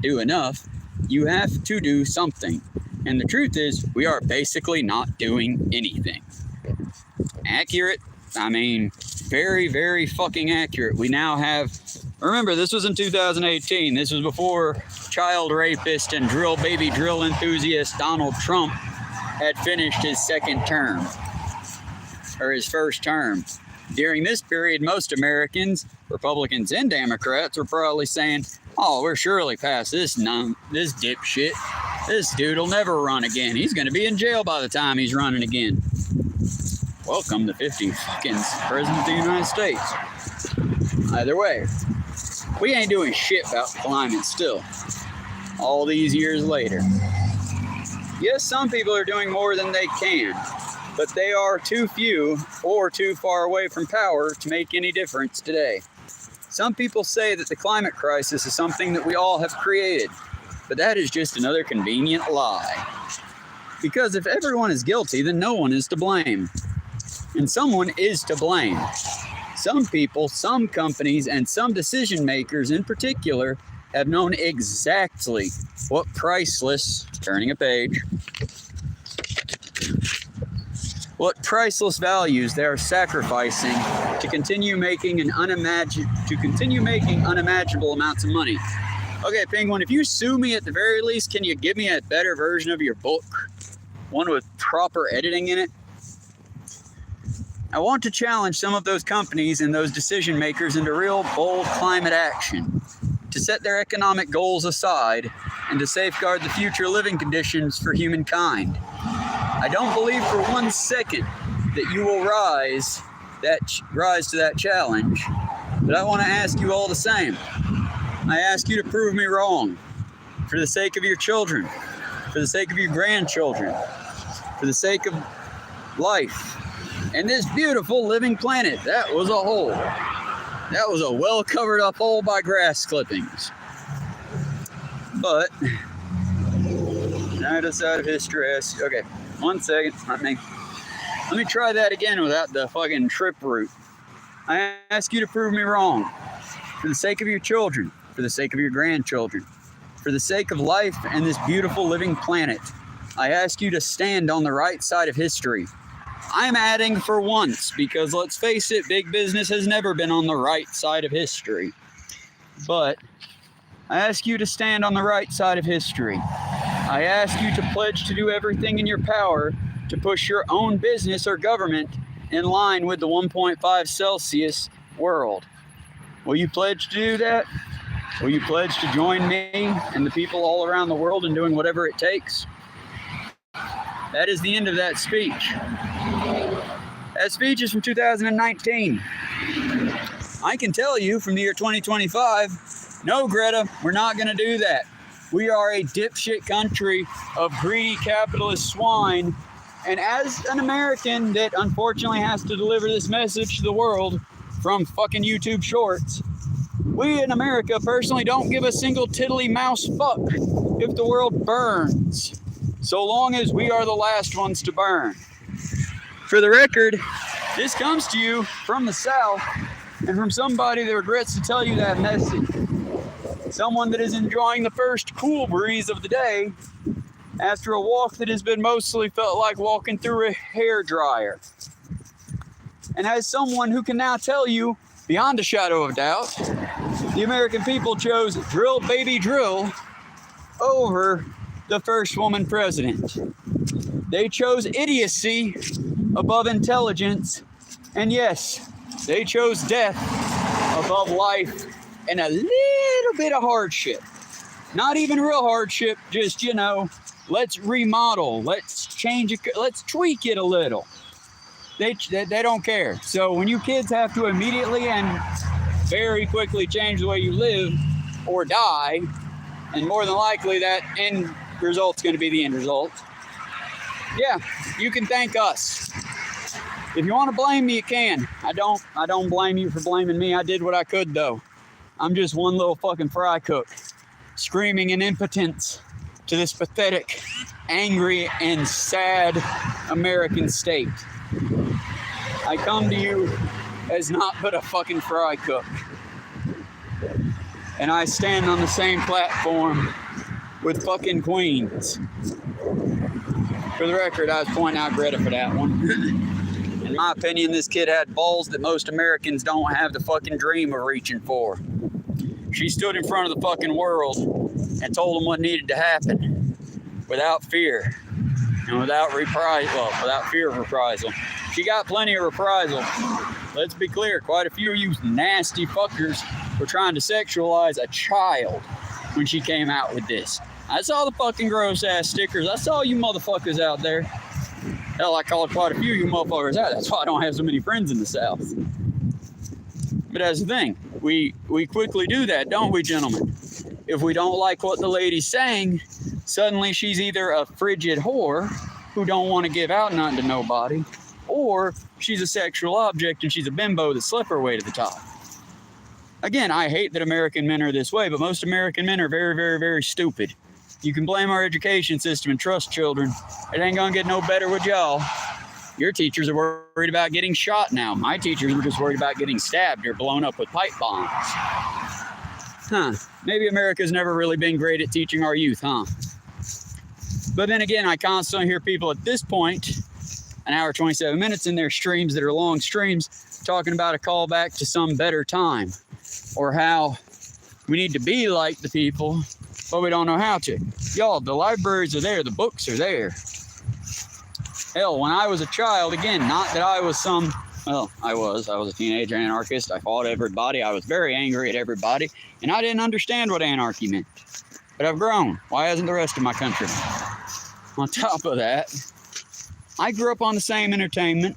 do enough, you have to do something. And the truth is, we are basically not doing anything. Accurate? I mean, very, very fucking accurate. We now have... Remember, this was in 2018. This was before child rapist and baby drill enthusiast Donald Trump had finished his second term, or his first term. During this period, most Americans, Republicans and Democrats, were probably saying, oh, we're surely past this dipshit. This dude will never run again. He's going to be in jail by the time he's running again. Welcome to 50 fucking President of the United States. Either way, we ain't doing shit about the climate still, all these years later. Yes, some people are doing more than they can, but they are too few or too far away from power to make any difference today. Some people say that the climate crisis is something that we all have created, but that is just another convenient lie. Because if everyone is guilty, then no one is to blame. And someone is to blame. Some people, some companies, and some decision makers in particular have known exactly what priceless, turning a page, what priceless values they are sacrificing to continue making unimaginable amounts of money. Okay, Penguin, if you sue me at the very least, can you give me a better version of your book? One with proper editing in it? I want to challenge some of those companies and those decision makers into real bold climate action, to set their economic goals aside and to safeguard the future living conditions for humankind. I don't believe for 1 second that you will rise to that challenge, but I want to ask you all the same. I ask you to prove me wrong, for the sake of your children, for the sake of your grandchildren, for the sake of life. And this beautiful living planet, that was a hole. That was a well covered up hole by grass clippings. But, now side of history, okay, 1 second, let me try that again without the fucking trip route. I ask you to prove me wrong. For the sake of your children, for the sake of your grandchildren, for the sake of life and this beautiful living planet, I ask you to stand on the right side of history. I'm adding for once, because let's face it, big business has never been on the right side of history. But I ask you to stand on the right side of history. I ask you to pledge to do everything in your power to push your own business or government in line with the 1.5 Celsius world. Will you pledge to do that? Will you pledge to join me and the people all around the world in doing whatever it takes? That is the end of that speech. That speech is from 2019. I can tell you from the year 2025, no, Greta, we're not going to do that. We are a dipshit country of greedy capitalist swine. And as an American that unfortunately has to deliver this message to the world, from fucking YouTube Shorts. We in America personally don't give a single tiddly mouse fuck if the world burns, so long as we are the last ones to burn. For the record, this comes to you from the South and from somebody that regrets to tell you that message. Someone that is enjoying the first cool breeze of the day after a walk that has been mostly felt like walking through a hairdryer. And as someone who can now tell you, beyond a shadow of doubt, the American people chose drill baby drill over the first woman president. They chose idiocy above intelligence, and yes, they chose death above life and a little bit of hardship. Not even real hardship, just, let's remodel, let's change it, let's tweak it a little. They don't care. So when you kids have to immediately and very quickly change the way you live or die, and more than likely that end result's going to be the end result, yeah, you can thank us. If you want to blame me, you can. I don't blame you for blaming me. I did what I could, though. I'm just one little fucking fry cook screaming in impotence to this pathetic, angry, and sad American state. I come to you as not but a fucking fry cook. And I stand on the same platform with fucking queens. For the record, I was pointing out Greta for that one. In my opinion, this kid had balls that most Americans don't have the fucking dream of reaching for. She stood in front of the fucking world and told them what needed to happen without fear and without fear of reprisal. She got plenty of reprisal. Let's be clear, quite a few of you nasty fuckers were trying to sexualize a child when she came out with this. I saw the fucking gross ass stickers. I saw you motherfuckers out there. Hell, I called quite a few of you motherfuckers out. That's why I don't have so many friends in the South. But that's the thing. We quickly do that, don't we, gentlemen? If we don't like what the lady's saying, suddenly she's either a frigid whore who don't want to give out nothing to nobody, or she's a sexual object and she's a bimbo that slept her way to the top. Again, I hate that American men are this way, but most American men are very, very, very stupid. You can blame our education system and trust children. It ain't gonna get no better with y'all. Your teachers are worried about getting shot now. My teachers were just worried about getting stabbed or blown up with pipe bombs. Maybe America's never really been great at teaching our youth, But then again, I constantly hear people at this point, an hour 27 minutes in their streams that are long streams, talking about a callback to some better time, or how we need to be like the people, but we don't know how to. Y'all, the libraries are there, the books are there. Hell, when I was a child, again, not that I was I was a teenage anarchist. I fought everybody. I was very angry at everybody, and I didn't understand what anarchy meant. But I've grown. Why hasn't the rest of my country? On top of that, I grew up on the same entertainment,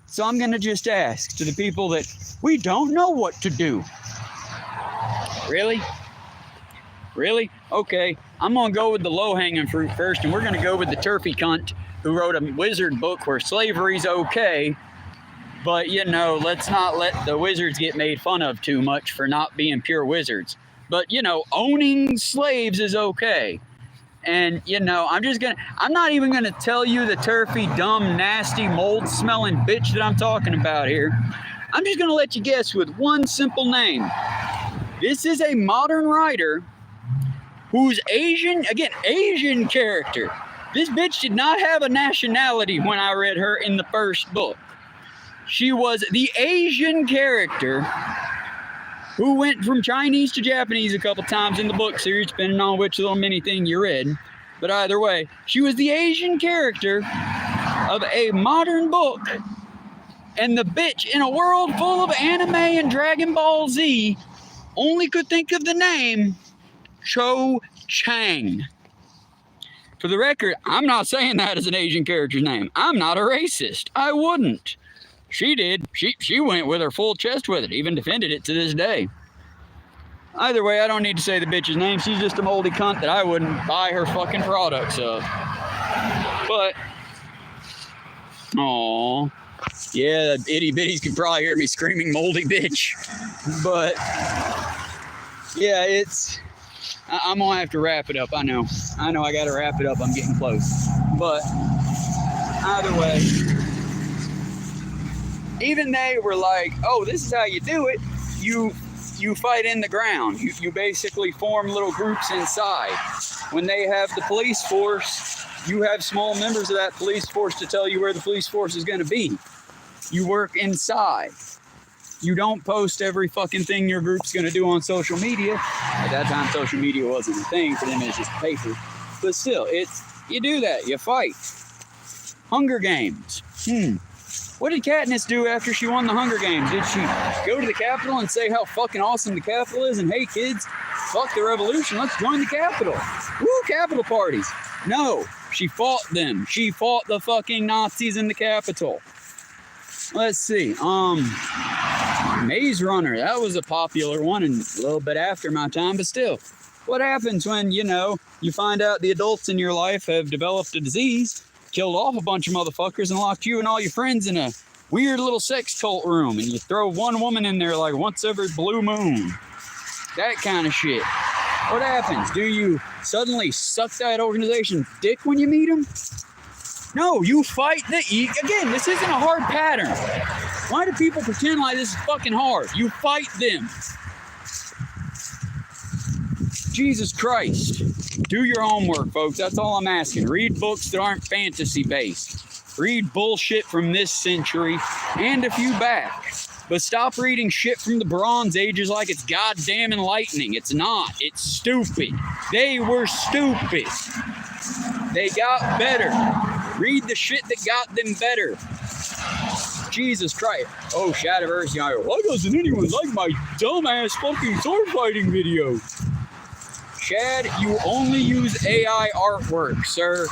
so I'm going to just ask to the people that we don't know what to do. Really? Really? Okay, I'm going to go with the low-hanging fruit first, and we're going to go with the turfy cunt who wrote a wizard book where slavery's okay, but, let's not let the wizards get made fun of too much for not being pure wizards. But, owning slaves is okay. And, I'm not even going to tell you the turfy, dumb, nasty, mold-smelling bitch that I'm talking about here. I'm just going to let you guess with one simple name. This is a modern writer who's Asian character. This bitch did not have a nationality when I read her in the first book. She was the Asian character who went from Chinese to Japanese a couple times in the book series, depending on which little mini thing you read. But either way, she was the Asian character of a modern book. And the bitch, in a world full of anime and Dragon Ball Z, only could think of the name Cho Chang. For the record, I'm not saying that as an Asian character's name. I'm not a racist. I wouldn't. She did. She went with her full chest with it, even defended it to this day. Either way, I don't need to say the bitch's name. She's just a moldy cunt that I wouldn't buy her fucking products of. But, Yeah, the itty bitties can probably hear me screaming moldy bitch. But yeah, I'm gonna have to wrap it up. I know I gotta wrap it up. I'm getting close. But either way, even they were like, oh, this is how you do it. You fight in the ground. You basically form little groups inside. When they have the police force, you have small members of that police force to tell you where the police force is going to be. You work inside. You don't post every fucking thing your group's going to do on social media. At that time, social media wasn't a thing. For them, it's just paper. But still, you do that. You fight. Hunger Games. What did Katniss do after she won the Hunger Games? Did she go to the Capitol and say how fucking awesome the Capitol is? And hey, kids, fuck the revolution. Let's join the Capitol. Woo, Capitol parties. No, she fought them. She fought the fucking Nazis in the Capitol. Let's see. Maze Runner. That was a popular one and a little bit after my time, but still. What happens when, you find out the adults in your life have developed a disease, killed off a bunch of motherfuckers, and locked you and all your friends in a weird little sex cult room, and you throw one woman in there like once every blue moon. That kind of shit. What happens? Do you suddenly suck that organization's dick when you meet them? No, you fight again, this isn't a hard pattern. Why do people pretend like this is fucking hard? You fight them. Jesus Christ. Do your homework, folks. That's all I'm asking. Read books that aren't fantasy-based. Read bullshit from this century and a few back. But stop reading shit from the Bronze Ages like it's goddamn enlightening. It's not. It's stupid. They were stupid. They got better. Read the shit that got them better. Jesus Christ. Oh, Shadowverse, why doesn't anyone like my dumbass fucking sword fighting video? Chad, you only use AI artwork, sir.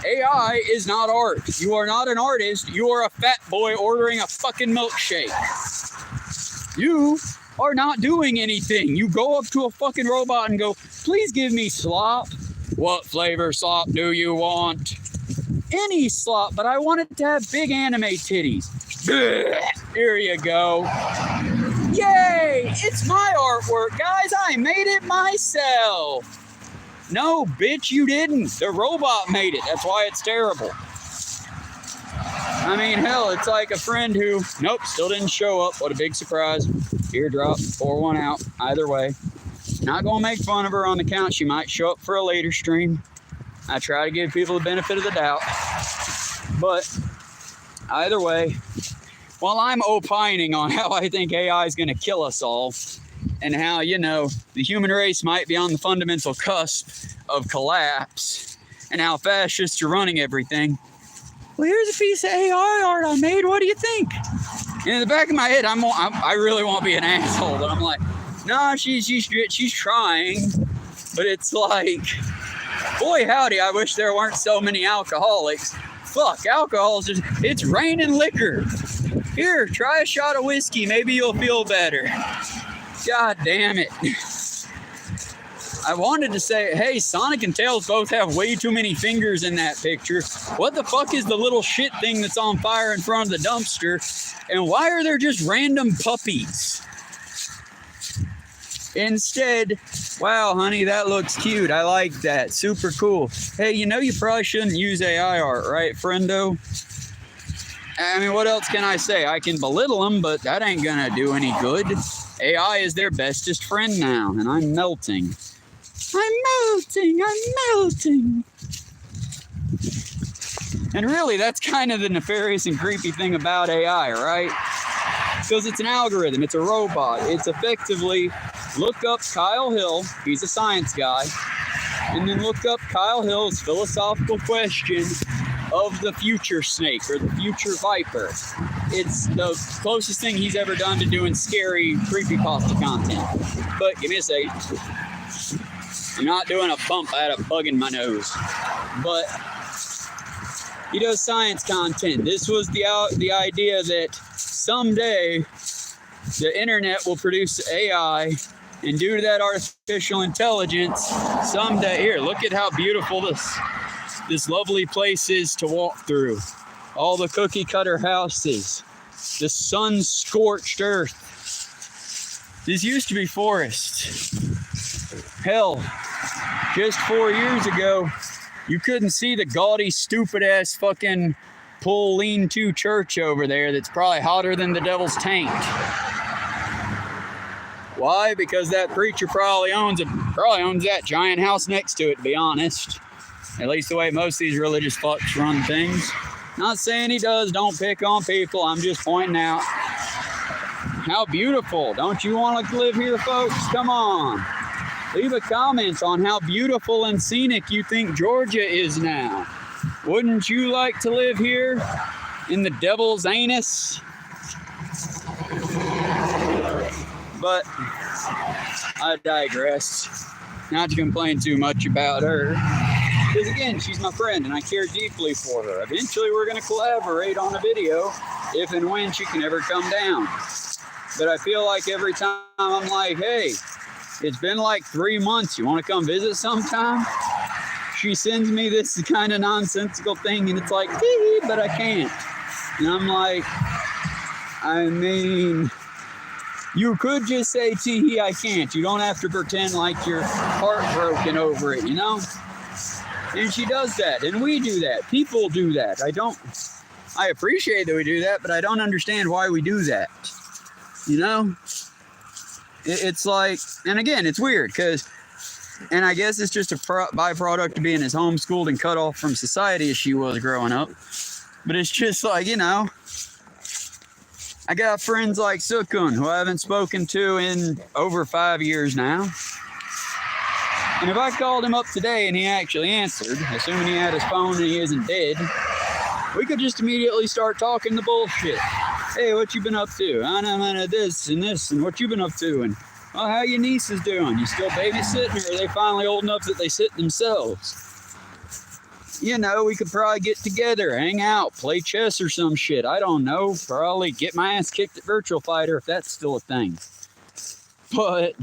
AI is not art. You are not an artist. You are a fat boy ordering a fucking milkshake. You are not doing anything. You go up to a fucking robot and go, please give me slop. What flavor slop do you want? Any slop, but I want it to have big anime titties. Here you go. Yay! It's my artwork, guys. I made it myself. No, bitch, you didn't. The robot made it. That's why it's terrible. I mean, hell, it's like a friend who, nope, still didn't show up. What a big surprise. Eardrop, pour one out. Either way. Not going to make fun of her on the count. She might show up for a later stream. I try to give people the benefit of the doubt. But either way, while I'm opining on how I think AI is going to kill us all, and how, the human race might be on the fundamental cusp of collapse, and how fascists are running everything. Well, here's a piece of AI art I made. What do you think? And in the back of my head, I really won't be an asshole, but I'm like, nah, she's trying. But it's like, boy, howdy, I wish there weren't so many alcoholics. Fuck, alcohol's it's raining liquor. Here, try a shot of whiskey. Maybe you'll feel better. God damn it. I wanted to say, hey, Sonic and Tails both have way too many fingers in that picture. What the fuck is the little shit thing that's on fire in front of the dumpster? And why are there just random puppies? Instead, wow, honey, that looks cute. I like that. Super cool. Hey, you probably shouldn't use AI art, right, friendo? I mean, what else can I say? I can belittle them, but that ain't gonna do any good. AI is their bestest friend now, and I'm melting. I'm melting. And really, that's kind of the nefarious and creepy thing about AI, right? Because it's an algorithm, it's a robot. It's effectively, look up Kyle Hill, he's a science guy, and then look up Kyle Hill's philosophical question of the future snake or the future viper. It's the closest thing he's ever done to doing scary creepypasta content. But give me a second. I'm not doing a bump. I had a bug in my nose. But he does science content. This was the idea that someday the internet will produce AI, and due to that artificial intelligence, someday, here, look at how beautiful this lovely place is to walk through. all the cookie cutter houses, the sun-scorched earth. This used to be forest. Hell, just 4 years ago, you couldn't see the gaudy, stupid-ass fucking pull lean-to church over there that's probably hotter than the devil's taint. Why? Because that preacher probably owns that giant house next to it, to be honest. At least the way most of these religious fucks run things. Not saying he does, don't pick on people, I'm just pointing out how beautiful. Don't you want to live here, folks? Come on. Leave a comment on how beautiful and scenic you think Georgia is now. Wouldn't you like to live here in the devil's anus? But I digress. Not to complain too much about her. Because again, she's my friend and I care deeply for her. Eventually we're going to collaborate on a video if and when she can ever come down. But I feel like every time I'm like, hey, it's been like 3 months. You want to come visit sometime? She sends me this kind of nonsensical thing and it's like, tee, but I can't. And I'm like, I mean, you could just say, tee, I can't. You don't have to pretend like you're heartbroken over it, you know? And she does that, and we do that. People do that. I appreciate that we do that, but I don't understand why we do that. You know? It's like, and again, it's weird, because, and I guess it's just a byproduct of being as homeschooled and cut off from society as she was growing up. But it's just like, you know, I got friends like Sukun, who I haven't spoken to in over 5 years now. And if I called him up today and he actually answered, assuming he had his phone and he isn't dead, we could just immediately start talking the bullshit. Hey, what you been up to? I'm this, and what you been up to? And, well, how your nieces doing? You still babysitting, or are they finally old enough that they sit themselves? You know, we could probably get together, hang out, play chess or some shit. I don't know. Probably get my ass kicked at Virtual Fighter if that's still a thing. But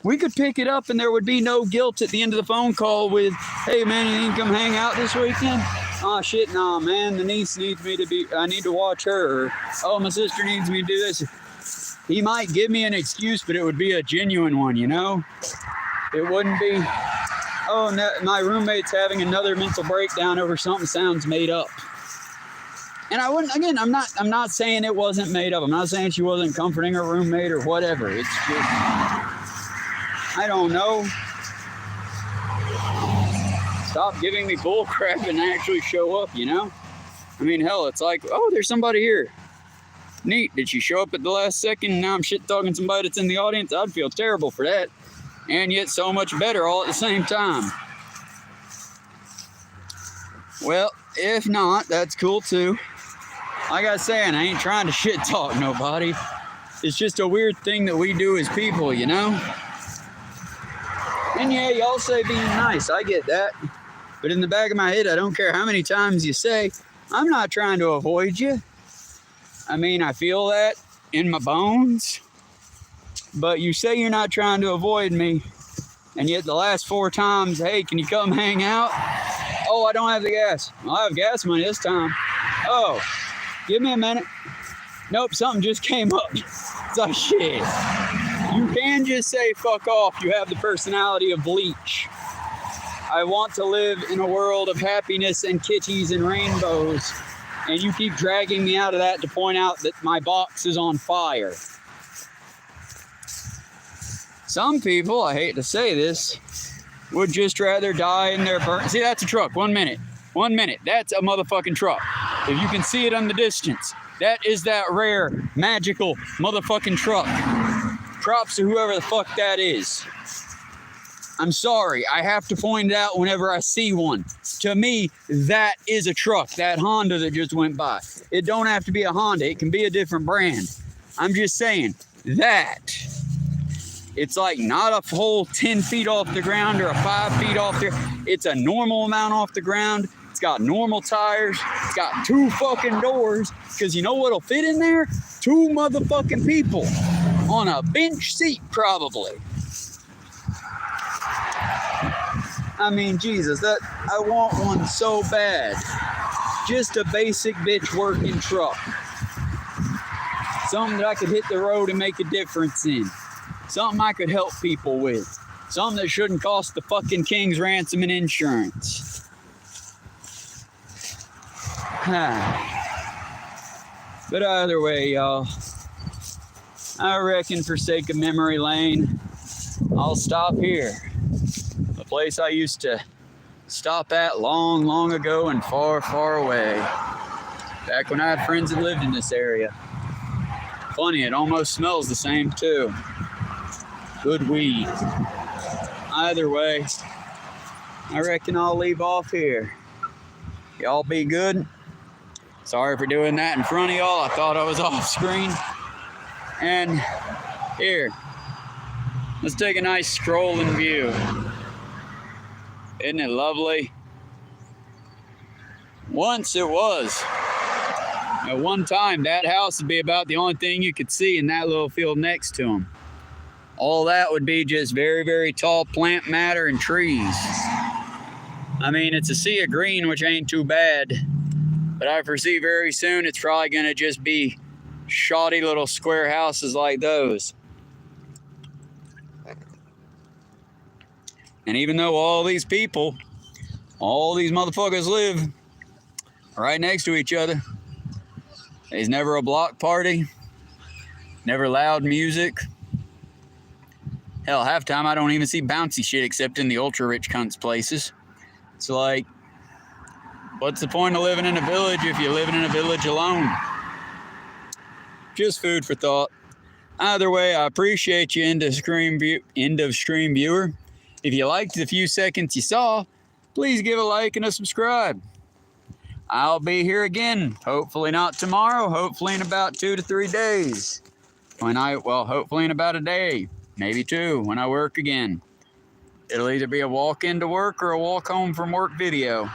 we could pick it up and there would be no guilt at the end of the phone call with, hey man, you need to come hang out this weekend? Oh shit, nah man, the niece needs me I need to watch her. Or, oh, my sister needs me to do this. He might give me an excuse, but it would be a genuine one, you know? It wouldn't be, oh, no, my roommate's having another mental breakdown over something sounds made up. And I wouldn't, again, I'm not saying it wasn't made up. I'm not saying she wasn't comforting her roommate or whatever. It's just, I don't know. Stop giving me bull crap and actually show up, you know? I mean, hell, it's like, oh, there's somebody here. Neat. Did she show up at the last second and now I'm shit talking somebody that's in the audience? I'd feel terrible for that. And yet so much better all at the same time. Well, if not, that's cool too. Like I was saying, I ain't trying to shit talk nobody. It's just a weird thing that we do as people, you know? And yeah, y'all say being nice, I get that. But in the back of my head, I don't care how many times you say, I'm not trying to avoid you. I mean, I feel that in my bones. But you say you're not trying to avoid me. And yet the last 4 times, hey, can you come hang out? Oh, I don't have the gas. Well, I have gas money this time. Oh, give me a minute. Nope, something just came up. It's like, shit. You can just say fuck off. You have the personality of Bleach. I want to live in a world of happiness and kitties and rainbows. And you keep dragging me out of that to point out that my box is on fire. Some people, I hate to say this, would just rather die in their burn. See, that's a truck. 1 minute. 1 minute. That's a motherfucking truck. If you can see it on the distance, that is that rare, magical motherfucking truck. Props to whoever the fuck that is. I'm sorry, I have to point it out whenever I see one. To me, that is a truck, that Honda that just went by. It don't have to be a Honda, it can be a different brand. I'm just saying, that. It's like not a full 10 feet off the ground or a 5 feet off there. It's a normal amount off the ground. It's got normal tires. It's got 2 fucking doors. Because you know what'll fit in there? 2 motherfucking people. On a bench seat, probably. I mean, Jesus, I want one so bad. Just a basic bitch working truck. Something that I could hit the road and make a difference in. Something I could help people with. Something that shouldn't cost the fucking king's ransom and insurance. But either way, y'all, I reckon for sake of memory lane, I'll stop here. The place I used to stop at long, long ago and far, far away. Back when I had friends that lived in this area. Funny, it almost smells the same too. Good weed. Either way, I reckon I'll leave off here. Y'all be good. Sorry for doing that in front of y'all. I thought I was off screen. And here, let's take a nice strolling view. Isn't it lovely? Once it was. At one time, that house would be about the only thing you could see in that little field next to them. All that would be just very, very tall plant matter and trees. I mean, it's a sea of green, which ain't too bad. But I foresee very soon it's probably going to just be shoddy little square houses like those. And even though all these people, all these motherfuckers live right next to each other, there's never a block party, never loud music. Hell, half time I don't even see bouncy shit except in the ultra-rich cunts places. It's like, what's the point of living in a village if you're living in a village alone? Just food for thought. Either way, I appreciate you, end of stream viewer. If you liked the few seconds you saw, please give a like and a subscribe. I'll be here again. Hopefully not tomorrow. Hopefully in about 2 to 3 days. Hopefully in about a day. Maybe 2 when I work again. It'll either be a walk into work or a walk home from work video.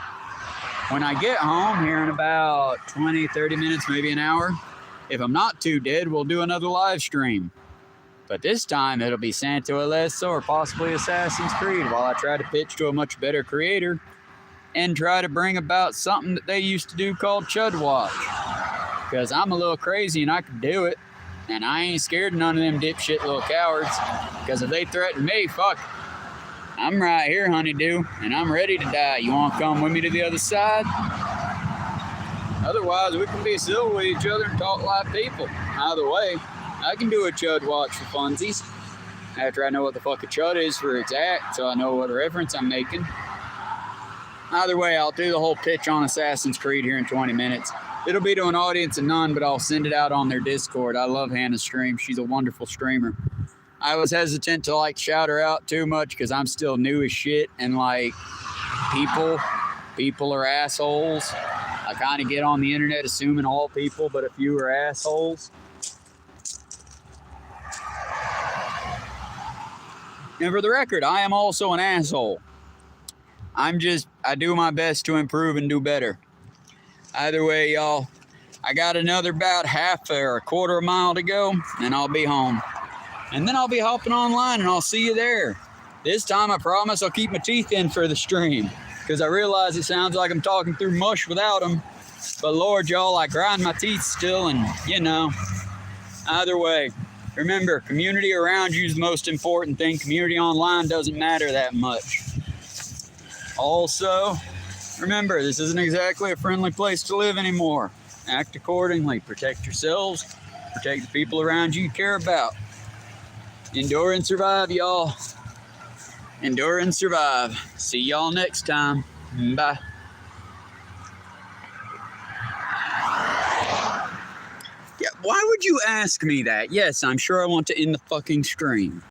When I get home here in about 20, 30 minutes, maybe an hour, if I'm not too dead, we'll do another live stream. But this time it'll be Santo Alesso or possibly Assassin's Creed while I try to pitch to a much better creator and try to bring about something that they used to do called Chud Watch. Because I'm a little crazy and I can do it. And I ain't scared of none of them dipshit little cowards. Because if they threaten me, fuck it. I'm right here, honeydew, and I'm ready to die. You want to come with me to the other side? Otherwise, we can be civil with each other and talk like people. Either way, I can do a Chud Watch for funsies. After I know what the fuck a Chud is for exact, so I know what reference I'm making. Either way, I'll do the whole pitch on Assassin's Creed here in 20 minutes. It'll be to an audience of none, but I'll send it out on their Discord. I love Hannah's stream. She's a wonderful streamer. I was hesitant to shout her out too much because I'm still new as shit and people are assholes. I kind of get on the internet assuming all people, but a few are assholes. And for the record, I am also an asshole. I do my best to improve and do better. Either way, y'all, I got another about half or a quarter of a mile to go, and I'll be home. And then I'll be hopping online, and I'll see you there. This time, I promise I'll keep my teeth in for the stream, because I realize it sounds like I'm talking through mush without them. But Lord, y'all, I grind my teeth still, and, either way, remember, community around you is the most important thing. Community online doesn't matter that much. Also, remember, this isn't exactly a friendly place to live anymore. Act accordingly. Protect yourselves. Protect the people around you care about. Endure and survive, y'all. Endure and survive. See y'all next time. Bye. Yeah, why would you ask me that? Yes, I'm sure I want to end the fucking stream.